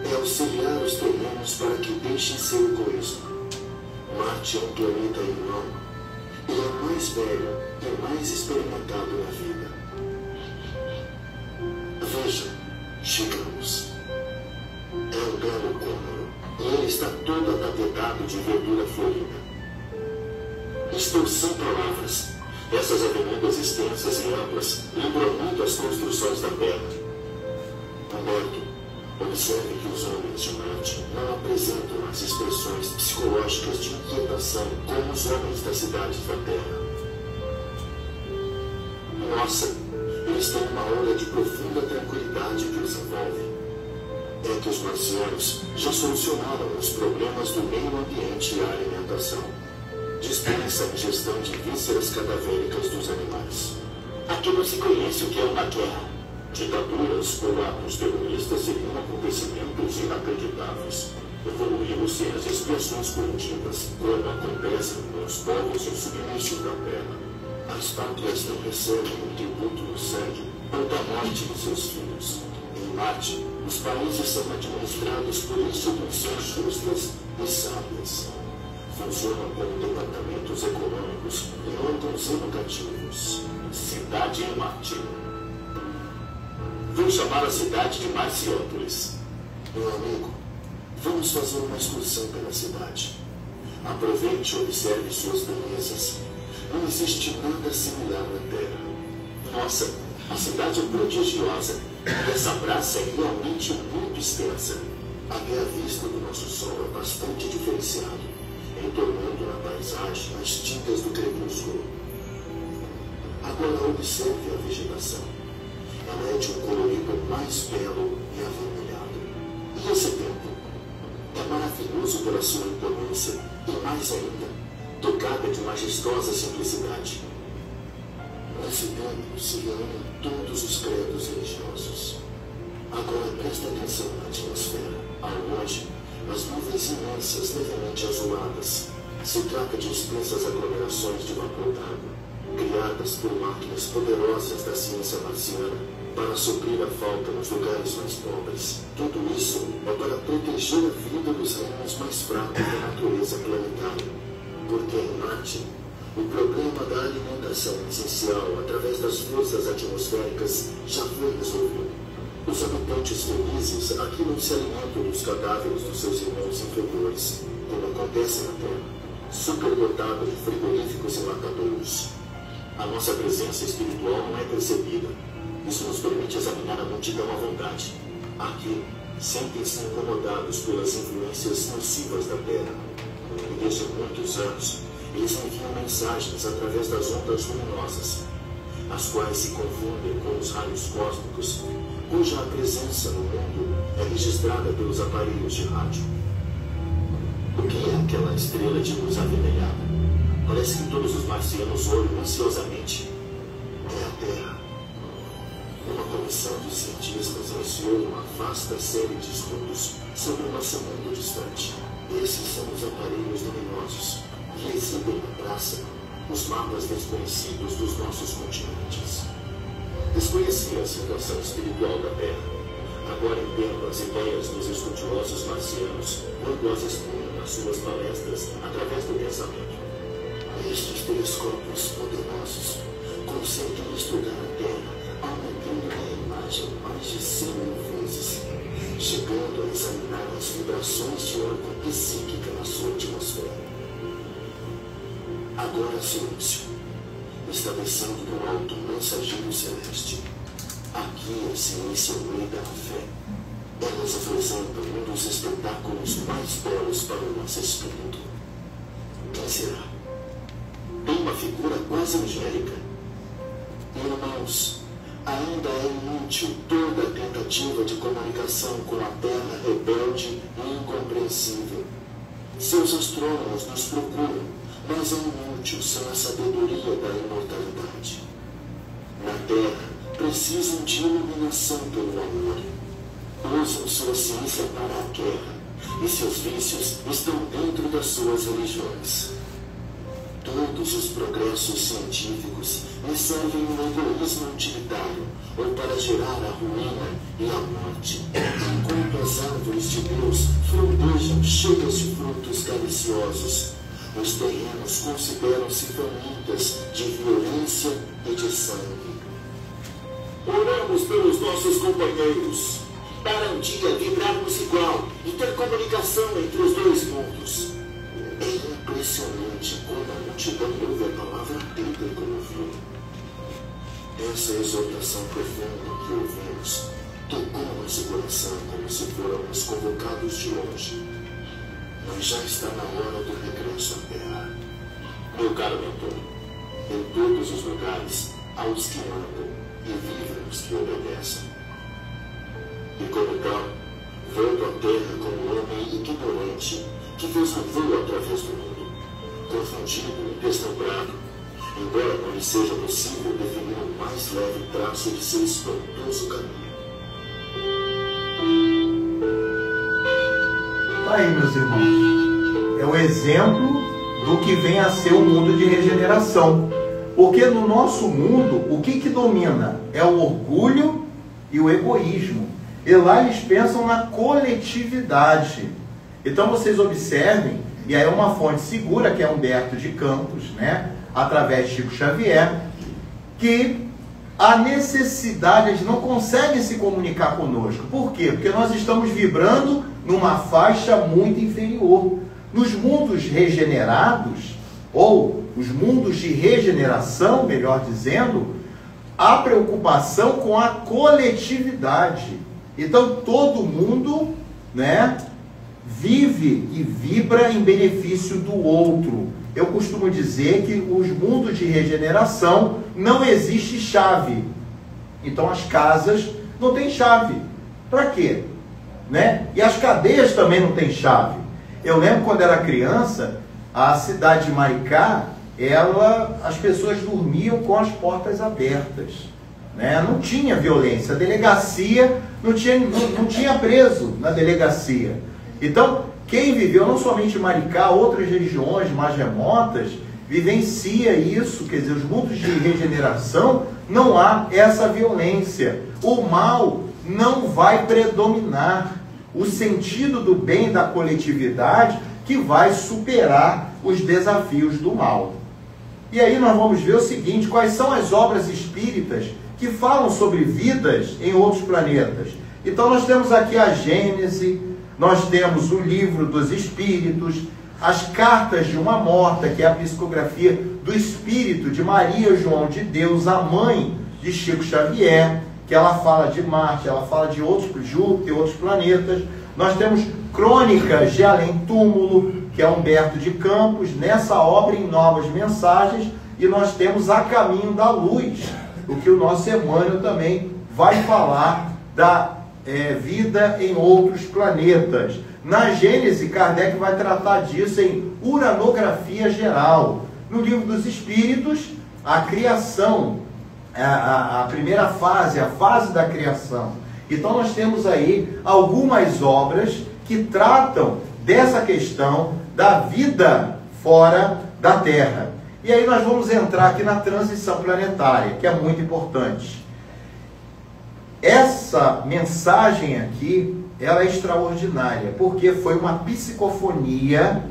é auxiliar os terrenos para que deixem seu egoísmo. Marte é um planeta irmão. Ele é o mais velho e mais experimentado na vida. Vejam, chegamos. É um belo cômodo e ele está todo atapetado de verdura florida. Estou sem palavras. Essas avenidas extensas e amplas lembram muito as construções da Terra. Humberto, observe que os homens de Marte não apresentam as expressões psicológicas de inquietação como os homens das cidades da Terra. Nossa, eles têm uma aura de profunda tranquilidade que os envolve. É que os marcianos já solucionaram os problemas do meio ambiente e a alimentação. Dispensa a ingestão de vísceras cadavéricas dos animais. Aqui não se conhece o que é uma guerra. Ditaduras ou atos terroristas seriam acontecimentos inacreditáveis. Evoluímos sem as expiações coletivas, como acontece com os povos insubmissos da Terra. As pátrias não recebem um tributo no sangue quanto à morte de seus filhos. Em Marte, os países são administrados por instituições justas e sábias. Funcionam como departamentos econômicos e órgãos educativos. Cidade em Marte. Vou chamar a cidade de Marciópolis. Meu amigo, vamos fazer uma excursão pela cidade. Aproveite e observe suas belezas. Não existe nada similar na Terra. Nossa, a cidade é prodigiosa e essa praça é realmente muito extensa. Até a vista do nosso sol é bastante diferenciado, entornando na paisagem as tintas do crepúsculo. Agora observe a vegetação. Ela é de um colorido mais belo e avermelhado. E esse tempo é maravilhoso pela sua imponência e, mais ainda, tocada de majestosa simplicidade. Nesse templo se reúnem todos os credos religiosos. Agora presta atenção na atmosfera. Ao longe, as nuvens imensas levemente azuladas. Se trata de extensas aglomerações de vapor d'água, criadas por máquinas poderosas da ciência marciana para suprir a falta nos lugares mais pobres. Tudo isso é para proteger a vida dos reinos mais fracos da natureza planetária. Porque em Marte, o problema da alimentação essencial através das forças atmosféricas já foi resolvido. Os habitantes felizes aqui não se alimentam dos cadáveres dos seus irmãos inferiores, como acontece na Terra, superdotado de frigoríficos e matadouros. A nossa presença espiritual não é percebida. Isso nos permite examinar a multidão à vontade. Aqui, sentem-se incomodados pelas influências nocivas da Terra. E desde muitos anos, eles enviam mensagens através das ondas luminosas, as quais se confundem com os raios cósmicos, cuja presença no mundo é registrada pelos aparelhos de rádio. O que é aquela estrela de luz avermelhada? Parece que todos os marcianos olham ansiosamente. É a Terra. Uma comissão de cientistas iniciou uma vasta série de estudos sobre o nosso mundo distante. Esses são os aparelhos luminosos que exibem na praça os mapas desconhecidos dos nossos continentes. Desconhecia a situação espiritual da Terra. Agora entendo as ideias dos estudiosos marcianos quando as expõem nas suas palestras através do pensamento. Estes telescópios poderosos conseguem estudar a Terra aumentando a imagem mais de 100.000 vezes, chegando a examinar as vibrações de ordem psíquica na sua atmosfera. Agora silêncio, estabelecendo no alto um mensageiro celeste. Aqui se inicia o rei da fé. Elas apresentam um dos espetáculos mais belos para o nosso espírito. Quem será? Tem uma figura quase angélica. Irmãos, ainda é inútil toda tentativa de comunicação com a Terra rebelde e incompreensível. Seus astrônomos nos procuram, mas é inútil sem a sabedoria da imortalidade. Na Terra, precisam de iluminação pelo amor. Usam sua ciência para a guerra, e seus vícios estão dentro das suas religiões. Todos os progressos científicos lhe servem um egoísmo utilitário, ou para gerar a ruína e a morte, enquanto as árvores de Deus frondejam cheias de frutos deliciosos. Os terrenos consideram-se famintas de violência e de sangue. Oramos pelos nossos companheiros, para um dia vibrarmos igual e ter comunicação entre os dois mundos. É impressionante como a multidão ouve a palavra bíblica como ouviu. Essa exortação profunda que ouvimos tocou nosso coração como se fôramos convocados de longe. Mas já está na hora do regresso à terra. Meu caro mentor, em todos os lugares há os que andam e vivem os que obedecem. E como tal, volto à terra como um homem ignorante que fez um voo através do mundo, confundido e deslumbrado, embora não lhe seja possível definir o mais leve traço de seu espantoso caminho. Aí, meus irmãos, é o exemplo do que vem a ser o mundo de regeneração. Porque no nosso mundo, o que domina? É o orgulho e o egoísmo. E lá eles pensam na coletividade. Então vocês observem, e aí é uma fonte segura, que é Humberto de Campos, né, através de Chico Xavier, que a necessidade, eles não conseguem se comunicar conosco. Por quê? Porque nós estamos vibrando numa faixa muito inferior. Nos mundos regenerados, ou os mundos de regeneração, melhor dizendo, há preocupação com a coletividade. Então todo mundo, né, vive e vibra em benefício do outro. Eu costumo dizer que os mundos de regeneração não existe chave. Então as casas não têm chave. Para quê? Né? E as cadeias também não têm chave. Eu lembro quando era criança, a cidade de Maricá, as pessoas dormiam com as portas abertas. Né? Não tinha violência. A delegacia não tinha preso na delegacia. Então, quem viveu não somente em Maricá, outras regiões mais remotas, vivencia isso. Quer dizer, os mundos de regeneração não há essa violência. O mal não vai predominar. O sentido do bem da coletividade que vai superar os desafios do mal. E aí nós vamos ver o seguinte: quais são as obras espíritas que falam sobre vidas em outros planetas. Então nós temos aqui a Gênese, nós temos o Livro dos Espíritos, as Cartas de uma Morta, que é a psicografia do espírito de Maria João de Deus, a mãe de Chico Xavier, que ela fala de Marte, ela fala de Júpiter, outros planetas. Nós temos Crônicas de Além Túmulo, que é Humberto de Campos, nessa obra em Novas Mensagens, e nós temos A Caminho da Luz, o que o nosso Emmanuel também vai falar da vida em outros planetas. Na Gênese, Kardec vai tratar disso em Uranografia Geral. No Livro dos Espíritos, a criação, a primeira fase, a fase da criação. Então nós temos aí algumas obras que tratam dessa questão da vida fora da Terra. E aí nós vamos entrar aqui na transição planetária, que é muito importante. Essa mensagem aqui, ela é extraordinária, porque foi uma psicofonia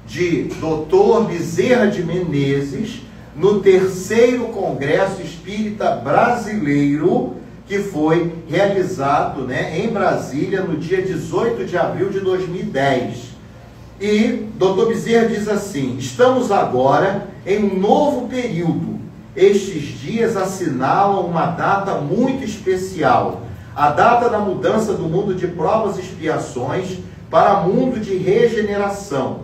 de Dr. Bezerra de Menezes, no 3º Congresso Espírita Brasileiro, que foi realizado, né, em Brasília no dia 18 de abril de 2010. E Dr. Bezerra diz assim: estamos agora em um novo período. Estes dias assinalam uma data muito especial, a data da mudança do mundo de provas e expiações para mundo de regeneração.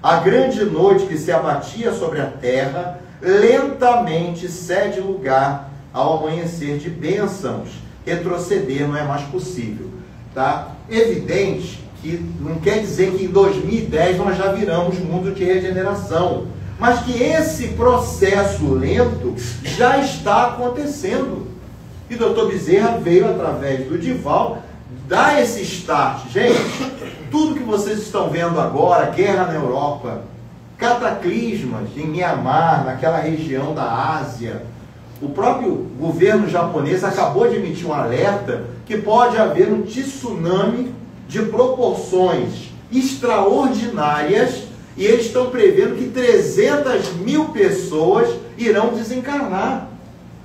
A grande noite que se abatia sobre a terra lentamente cede lugar ao amanhecer de bênçãos. Retroceder não é mais possível. Tá? Evidente que não quer dizer que em 2010 nós já viramos mundo de regeneração, mas que esse processo lento já está acontecendo. E o Dr. Bezerra veio, através do Dival, dar esse start. Gente, tudo que vocês estão vendo agora, guerra na Europa, cataclismas em Mianmar, naquela região da Ásia, o próprio governo japonês acabou de emitir um alerta que pode haver um tsunami de proporções extraordinárias, e eles estão prevendo que 300 mil pessoas irão desencarnar,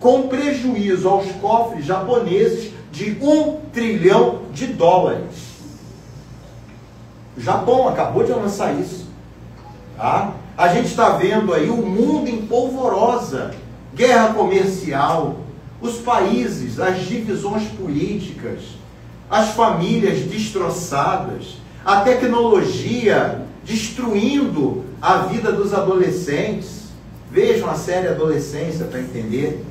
com prejuízo aos cofres japoneses de $1 trilhão. O Japão acabou de lançar isso. Tá? A gente está vendo aí o mundo em polvorosa, guerra comercial, os países, as divisões políticas, as famílias destroçadas, a tecnologia destruindo a vida dos adolescentes. Vejam a série Adolescência para entender.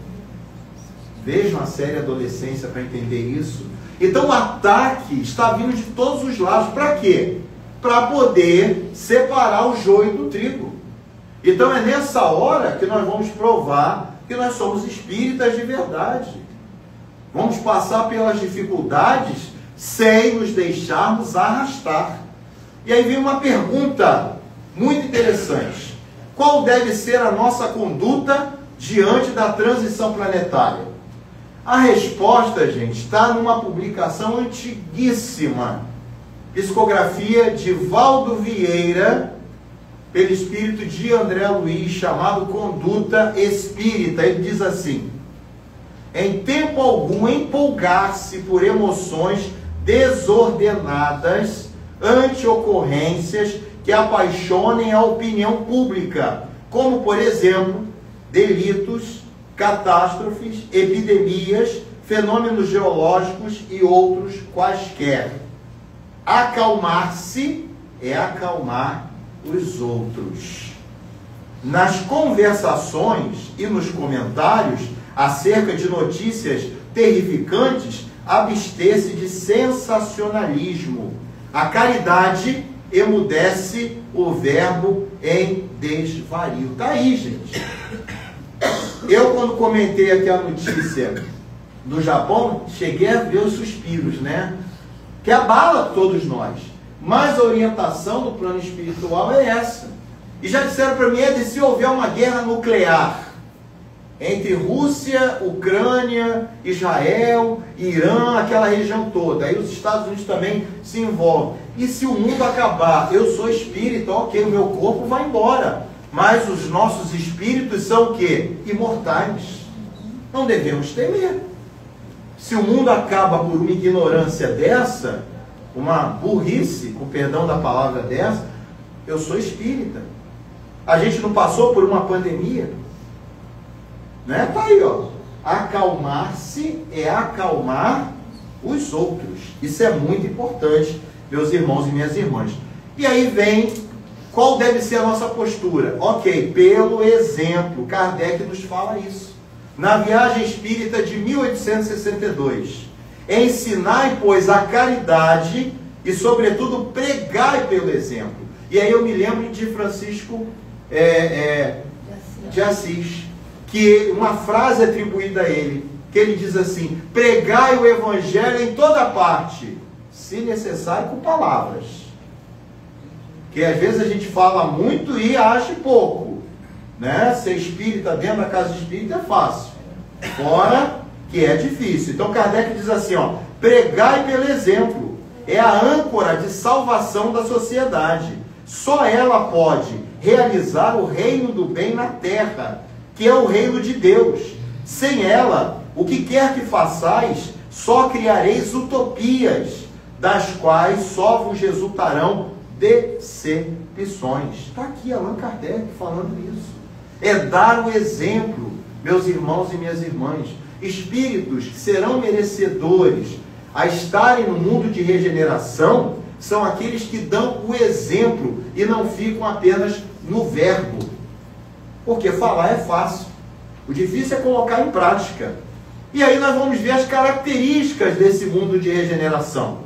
Vejam a série Adolescência para entender isso. Então o ataque está vindo de todos os lados. Para quê? Para poder separar o joio do trigo. Então é nessa hora que nós vamos provar que nós somos espíritas de verdade. Vamos passar pelas dificuldades sem nos deixarmos arrastar. E aí vem uma pergunta muito interessante. Qual deve ser a nossa conduta diante da transição planetária? A resposta, gente, está numa publicação antiguíssima. Psicografia de Valdo Vieira, pelo espírito de André Luiz, chamado Conduta Espírita. Ele diz assim: em tempo algum empolgar-se por emoções desordenadas ante ocorrências que apaixonem a opinião pública, como, por exemplo, delitos, catástrofes, epidemias, fenômenos geológicos e outros quaisquer. Acalmar-se é acalmar os outros. Nas conversações e nos comentários acerca de notícias terrificantes, abster-se de sensacionalismo. A caridade emudece o verbo em desvario. Está aí, gente. Eu, quando comentei aqui a notícia do Japão, cheguei a ver os suspiros, né? Que abala todos nós. Mas a orientação do plano espiritual é essa. E já disseram para mim, se houver uma guerra nuclear entre Rússia, Ucrânia, Israel, Irã, aquela região toda, aí os Estados Unidos também se envolvem. E se o mundo acabar, eu sou espírita, ok, o meu corpo vai embora. Mas os nossos espíritos são o quê? Imortais. Não devemos temer. Se o mundo acaba por uma ignorância dessa, uma burrice, com perdão da palavra dessa, eu sou espírita. A gente não passou por uma pandemia? Né? Tá aí, ó. Acalmar-se é acalmar os outros. Isso é muito importante, meus irmãos e minhas irmãs. E aí vem, qual deve ser a nossa postura? Ok, pelo exemplo, Kardec nos fala isso. Na Viagem Espírita de 1862. Ensinai, pois, a caridade e, sobretudo, pregai pelo exemplo. E aí eu me lembro de Francisco de Assis, que uma frase atribuída a ele, que ele diz assim: pregai o evangelho em toda parte, se necessário com palavras. Que às vezes a gente fala muito e acha pouco, né? Ser espírita dentro da casa espírita é fácil, fora que é difícil. Então Kardec diz assim, ó: pregai pelo exemplo, é a âncora de salvação da sociedade. Só ela pode realizar o reino do bem na terra, que é o reino de Deus. Sem ela, o que quer que façais, só criareis utopias, das quais só vos resultarão decepções. Está aqui Allan Kardec falando isso. É dar o exemplo, meus irmãos e minhas irmãs. Espíritos que serão merecedores a estarem no mundo de regeneração são aqueles que dão o exemplo e não ficam apenas no verbo. Porque falar é fácil. O difícil é colocar em prática. E aí nós vamos ver as características desse mundo de regeneração.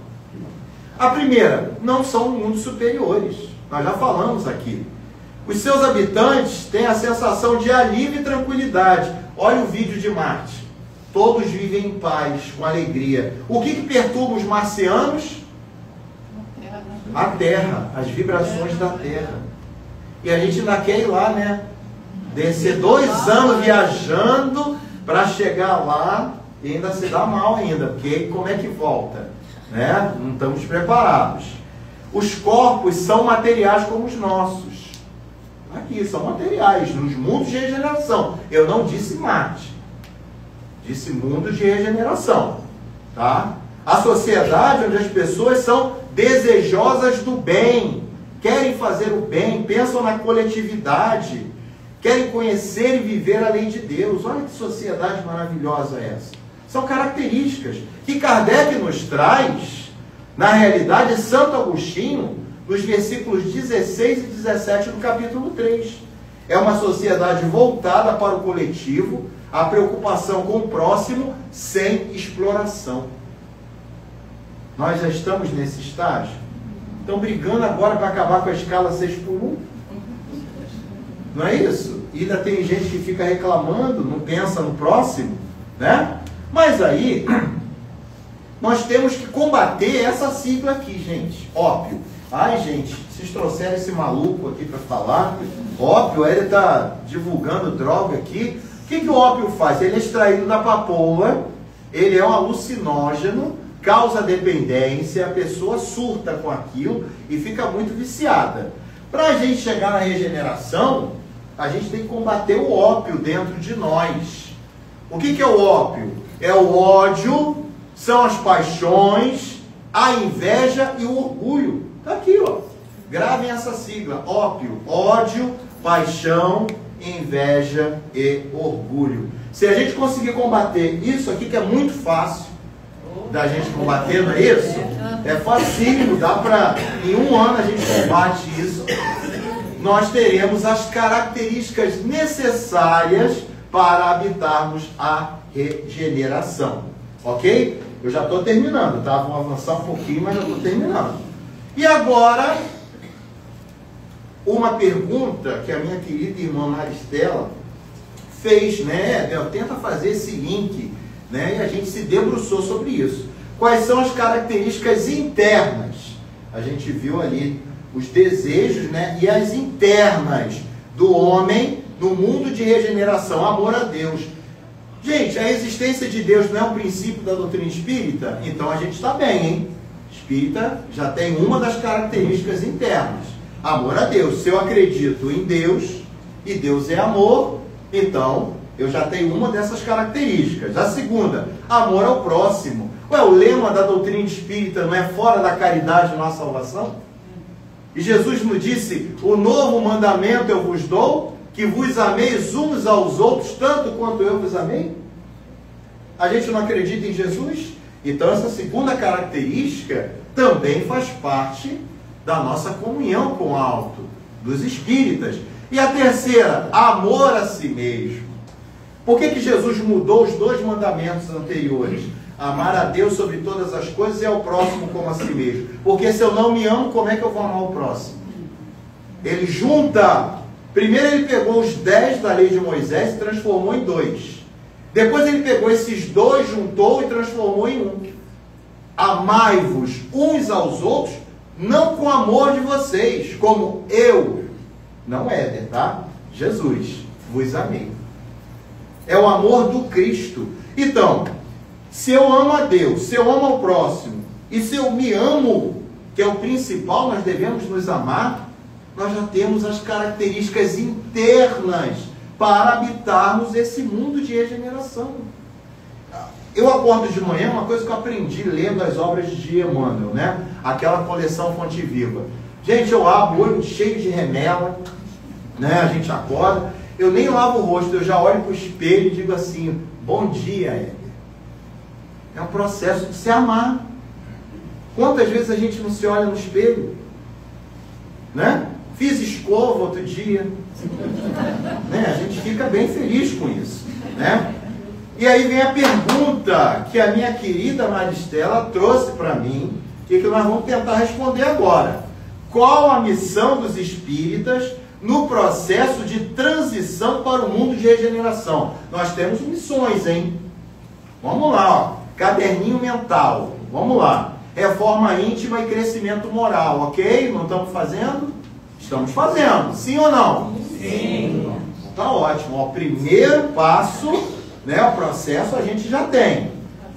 A primeira, não são mundos superiores. Nós já falamos aqui. Os seus habitantes têm a sensação de alívio e tranquilidade. Olha o vídeo de Marte. Todos vivem em paz, com alegria. O que perturba os marcianos? A Terra, as vibrações da Terra. E a gente ainda quer ir lá, né? Descer 2 anos viajando para chegar lá e ainda se dá mal ainda, porque como é que volta? Né? Não estamos preparados. Os corpos são materiais como os nossos. Aqui, são materiais, nos mundos de regeneração. Eu não disse Marte. Disse mundos de regeneração. Tá? A sociedade onde as pessoas são desejosas do bem, querem fazer o bem, pensam na coletividade, querem conhecer e viver a lei de Deus. Olha que sociedade maravilhosa é essa. São características que Kardec nos traz, na realidade, Santo Agostinho, nos versículos 16 e 17 do capítulo 3. É uma sociedade voltada para o coletivo, a preocupação com o próximo, sem exploração. Nós já estamos nesse estágio. Estão brigando agora para acabar com a escala 6x1. Não é isso? E ainda tem gente que fica reclamando, não pensa no próximo, né? Mas aí, nós temos que combater essa sigla aqui, gente. Ópio. Ai, gente, vocês trouxeram esse maluco aqui para falar. Ópio, ele está divulgando droga aqui. O que o ópio faz? Ele é extraído da papoula, ele é um alucinógeno, causa dependência, a pessoa surta com aquilo e fica muito viciada. Para a gente chegar na regeneração, a gente tem que combater o ópio dentro de nós. O que é o ópio? É o ódio, são as paixões, a inveja e o orgulho. Está aqui, ó. Gravem essa sigla. Ópio, ódio, paixão, inveja e orgulho. Se a gente conseguir combater isso aqui, que é muito fácil da gente combater, não é isso? É facinho, dá para... Em 1 ano a gente combate isso. Nós teremos as características necessárias para habitarmos a regeneração. Ok? Eu já estou terminando, tá? Vou avançar um pouquinho, mas já estou terminando. E agora, uma pergunta que a minha querida irmã Maristela fez, né? Tenta fazer esse link, né? E a gente se debruçou sobre isso. Quais são as características internas? A gente viu ali os desejos, né? E as internas do homem no mundo de regeneração, amor a Deus. Gente, a existência de Deus não é um princípio da doutrina espírita? Então a gente está bem, hein? Espírita já tem uma das características internas. Amor a Deus. Se eu acredito em Deus, e Deus é amor, então eu já tenho uma dessas características. A segunda, amor ao próximo. Ué, o lema da doutrina espírita não é fora da caridade nossa salvação? E Jesus nos disse, o novo mandamento eu vos dou, que vos ameis uns aos outros, tanto quanto eu vos amei. A gente não acredita em Jesus? Então essa segunda característica também faz parte da nossa comunhão com o alto, dos espíritas. E a terceira, amor a si mesmo. Por que Jesus mudou os 2 mandamentos anteriores? Amar a Deus sobre todas as coisas e ao próximo como a si mesmo. Porque se eu não me amo, como é que eu vou amar o próximo? Ele junta. Primeiro ele pegou os 10 da lei de Moisés e transformou em 2. Depois ele pegou esses 2, juntou e transformou em 1. Amai-vos uns aos outros, não com amor de vocês, como eu, não Éder, tá? Jesus, vos amei. É o amor do Cristo. Então, se eu amo a Deus, se eu amo ao próximo, e se eu me amo, que é o principal, nós devemos nos amar, nós já temos as características internas para habitarmos esse mundo de regeneração. Eu acordo de manhã, uma coisa que eu aprendi lendo as obras de Emmanuel, né? Aquela coleção Fonte Viva. Gente, eu abro o olho cheio de remela, né? A gente acorda, eu nem lavo o rosto, eu já olho para o espelho e digo assim, bom dia, Éder. É um processo de se amar. Quantas vezes a gente não se olha no espelho? Né? fiz escova outro dia. Né? A gente fica bem feliz com isso. Né? E aí vem a pergunta que a minha querida Maristela trouxe para mim e que nós vamos tentar responder agora. Qual a missão dos espíritas no processo de transição para o mundo de regeneração? Nós temos missões, hein? Vamos lá, ó. Caderninho mental. Vamos lá. Reforma íntima e crescimento moral, ok? Não estamos fazendo? Estamos fazendo. Sim ou não? Sim. Tá ótimo. Ó, primeiro passo, né, o processo a gente já tem.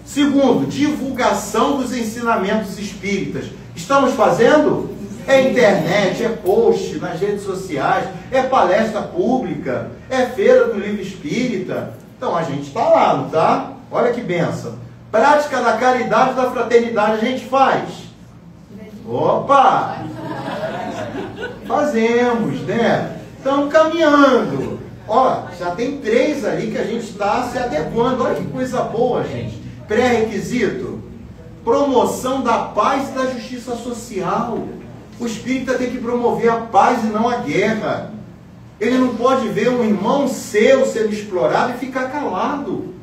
Segundo, divulgação dos ensinamentos espíritas. Estamos fazendo? É internet, é post nas redes sociais, é palestra pública, é feira do livro espírita. Então a gente está lá, não está? Olha que benção. Prática da caridade e da fraternidade a gente faz? Opa! Fazemos, né? Estamos caminhando. Ó, já tem 3 ali que a gente está se adequando. Olha que coisa boa, gente. Pré-requisito: promoção da paz e da justiça social. O espírita tem que promover a paz e não a guerra. Ele não pode ver um irmão seu sendo explorado e ficar calado.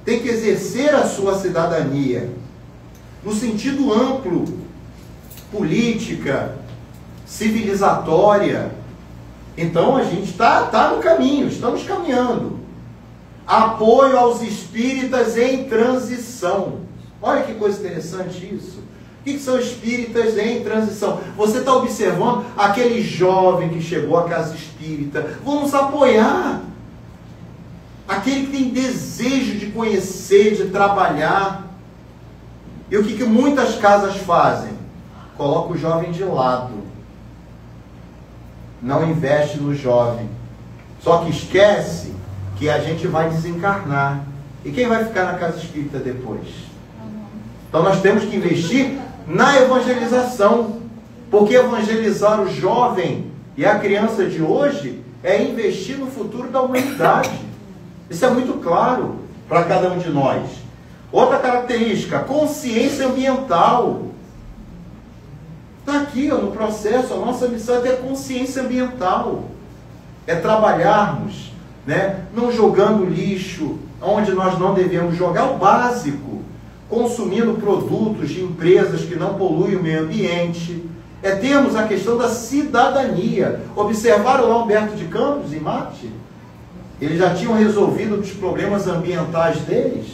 Tem que exercer a sua cidadania no sentido amplo, política, civilizatória. Então a gente está no caminho, estamos caminhando. Apoio aos espíritas em transição. Olha que coisa interessante isso. O que são espíritas em transição? Você está observando aquele jovem que chegou à casa espírita. Vamos apoiar. Aquele que tem desejo de conhecer, de trabalhar. E o que muitas casas fazem? Coloca o jovem de lado. Não investe no jovem. Só que esquece que a gente vai desencarnar. E quem vai ficar na casa espírita depois? Então nós temos que investir na evangelização. Porque evangelizar o jovem e a criança de hoje é investir no futuro da humanidade. Isso é muito claro para cada um de nós. Outra característica, consciência ambiental. Está aqui, ó, no processo, a nossa missão é ter consciência ambiental. É trabalharmos, né, não jogando lixo onde nós não devemos jogar, o básico. Consumindo produtos de empresas que não poluem o meio ambiente. É termos a questão da cidadania. Observaram lá Humberto de Campos, em Marte? Eles já tinham resolvido os problemas ambientais deles,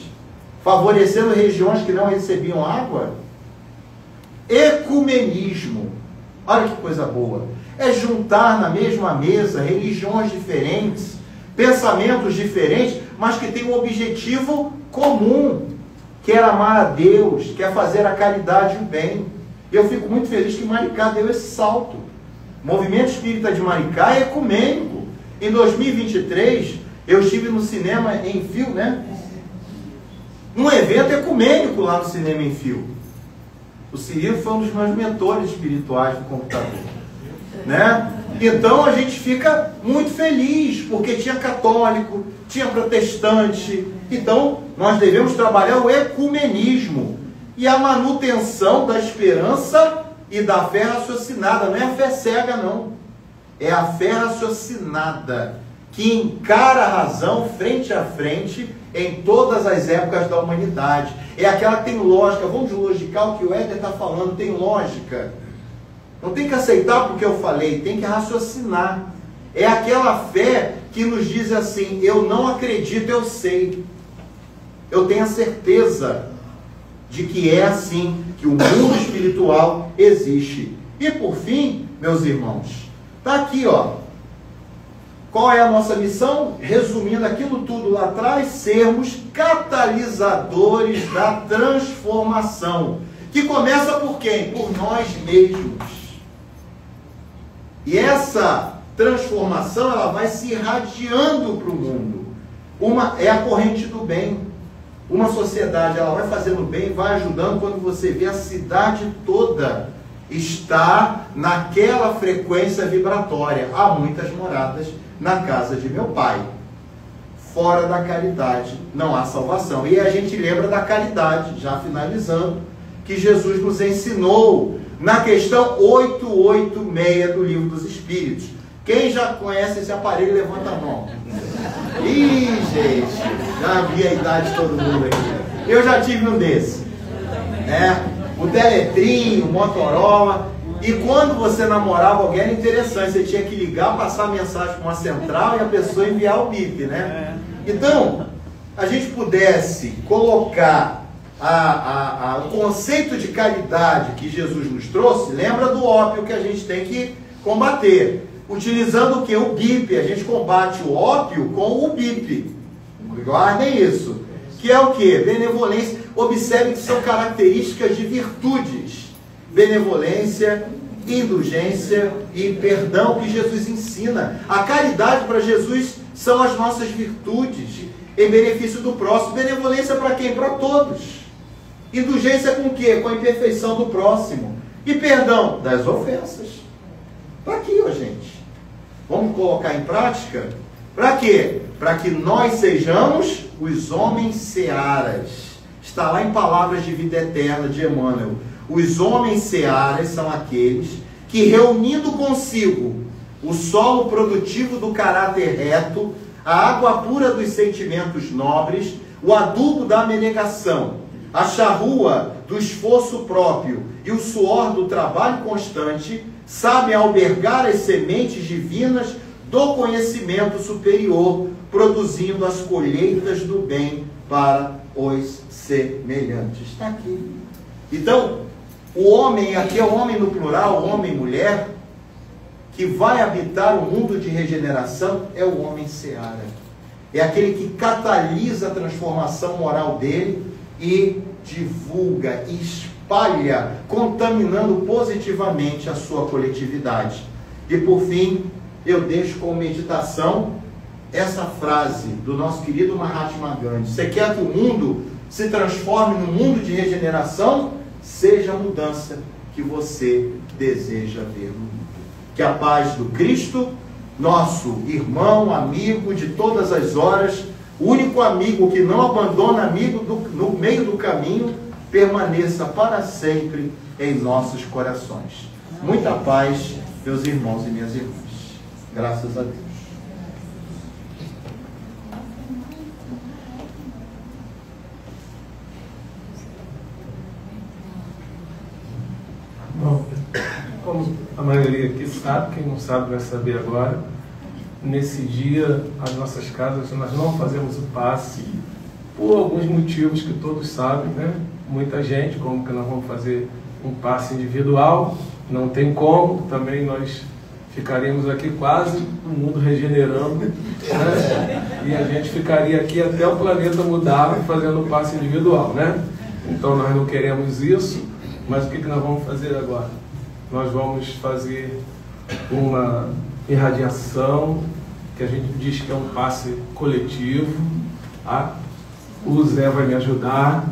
favorecendo regiões que não recebiam água. Ecumenismo. Olha que coisa boa. É juntar na mesma mesa religiões diferentes, pensamentos diferentes, mas que têm um objetivo comum. Quer amar a Deus, quer fazer a caridade e o bem. Eu fico muito feliz que Maricá deu esse salto. O Movimento Espírita de Maricá é ecumênico. Em 2023, eu estive no Cinema em Fio, né? Um evento ecumênico lá no Cinema em Fio. O Cirilo foi um dos meus mentores espirituais do computador. Né? Então a gente fica muito feliz, porque tinha católico, tinha protestante. Então nós devemos trabalhar o ecumenismo e a manutenção da esperança e da fé raciocinada. Não é a fé cega, não. É a fé raciocinada, que encara a razão frente a frente em todas as épocas da humanidade. É aquela que tem lógica. Vamos logicar o que o Éder está falando, tem lógica. Não tem que aceitar porque eu falei, tem que raciocinar. É aquela fé que nos diz assim: eu não acredito, eu sei. Eu tenho a certeza de que é assim, que o mundo espiritual existe. E por fim, meus irmãos, está aqui, ó. Qual é a nossa missão? Resumindo aquilo tudo lá atrás, sermos catalisadores da transformação. Que começa por quem? Por nós mesmos. E essa transformação, ela vai se irradiando para o mundo. É a corrente do bem. Uma sociedade, ela vai fazendo bem, vai ajudando. Quando você vê a cidade toda está naquela frequência vibratória. Há muitas moradas na casa de meu pai. Fora da caridade não há salvação. E a gente lembra da caridade, já finalizando, que Jesus nos ensinou na questão 886 do Livro dos Espíritos. Quem já conhece esse aparelho, levanta a mão. Ih, gente, já vi a idade de todo mundo aqui. Eu já tive um desse. O Teletrim, o Motorola. E quando você namorava alguém era interessante, você tinha que ligar, passar a mensagem para uma central e a pessoa enviar o bip, né? Então, a gente pudesse colocar o conceito de caridade que Jesus nos trouxe, lembra do ópio que a gente tem que combater. Utilizando o que? O bip. A gente combate o ópio com o bip. Guardem isso. Que é o que? Benevolência. Observe que são características de virtudes. Benevolência, indulgência e perdão que Jesus ensina. A caridade para Jesus são as nossas virtudes em benefício do próximo. Benevolência para quem? Para todos. Indulgência com o quê? Com a imperfeição do próximo. E perdão das ofensas. Para aqui, ó, gente. Vamos colocar em prática? Para quê? Para que nós sejamos os homens searas. Está lá em Palavras de Vida Eterna de Emmanuel. Os homens searas são aqueles que, reunindo consigo o solo produtivo do caráter reto, a água pura dos sentimentos nobres, o adubo da abnegação, a charrua do esforço próprio e o suor do trabalho constante, sabem albergar as sementes divinas do conhecimento superior, produzindo as colheitas do bem para os semelhantes. Está aqui. Então, o homem, aqui é o homem no plural, homem e mulher, que vai habitar o mundo de regeneração, é o homem seara. É aquele que catalisa a transformação moral dele e divulga, espalha, contaminando positivamente a sua coletividade. E por fim, eu deixo como meditação essa frase do nosso querido Mahatma Gandhi: você quer que o mundo se transforme num mundo de regeneração? Seja a mudança que você deseja ver no mundo. Que a paz do Cristo, nosso irmão, amigo de todas as horas, o único amigo que não abandona amigo no meio do caminho, permaneça para sempre em nossos corações. Muita paz, meus irmãos e minhas irmãs. Graças a Deus. Bom, como a maioria aqui sabe, quem não sabe vai saber agora, nesse dia, as nossas casas, nós não fazemos o passe, por alguns motivos que todos sabem, né? Muita gente, como que nós vamos fazer um passe individual, não tem como, também nós ficaríamos aqui quase o mundo regenerando, né? E a gente ficaria aqui até o planeta mudar fazendo o passe individual, né? Então nós não queremos isso. Mas o que nós vamos fazer agora? Nós vamos fazer uma irradiação, que a gente diz que é um passe coletivo. O Zé vai me ajudar.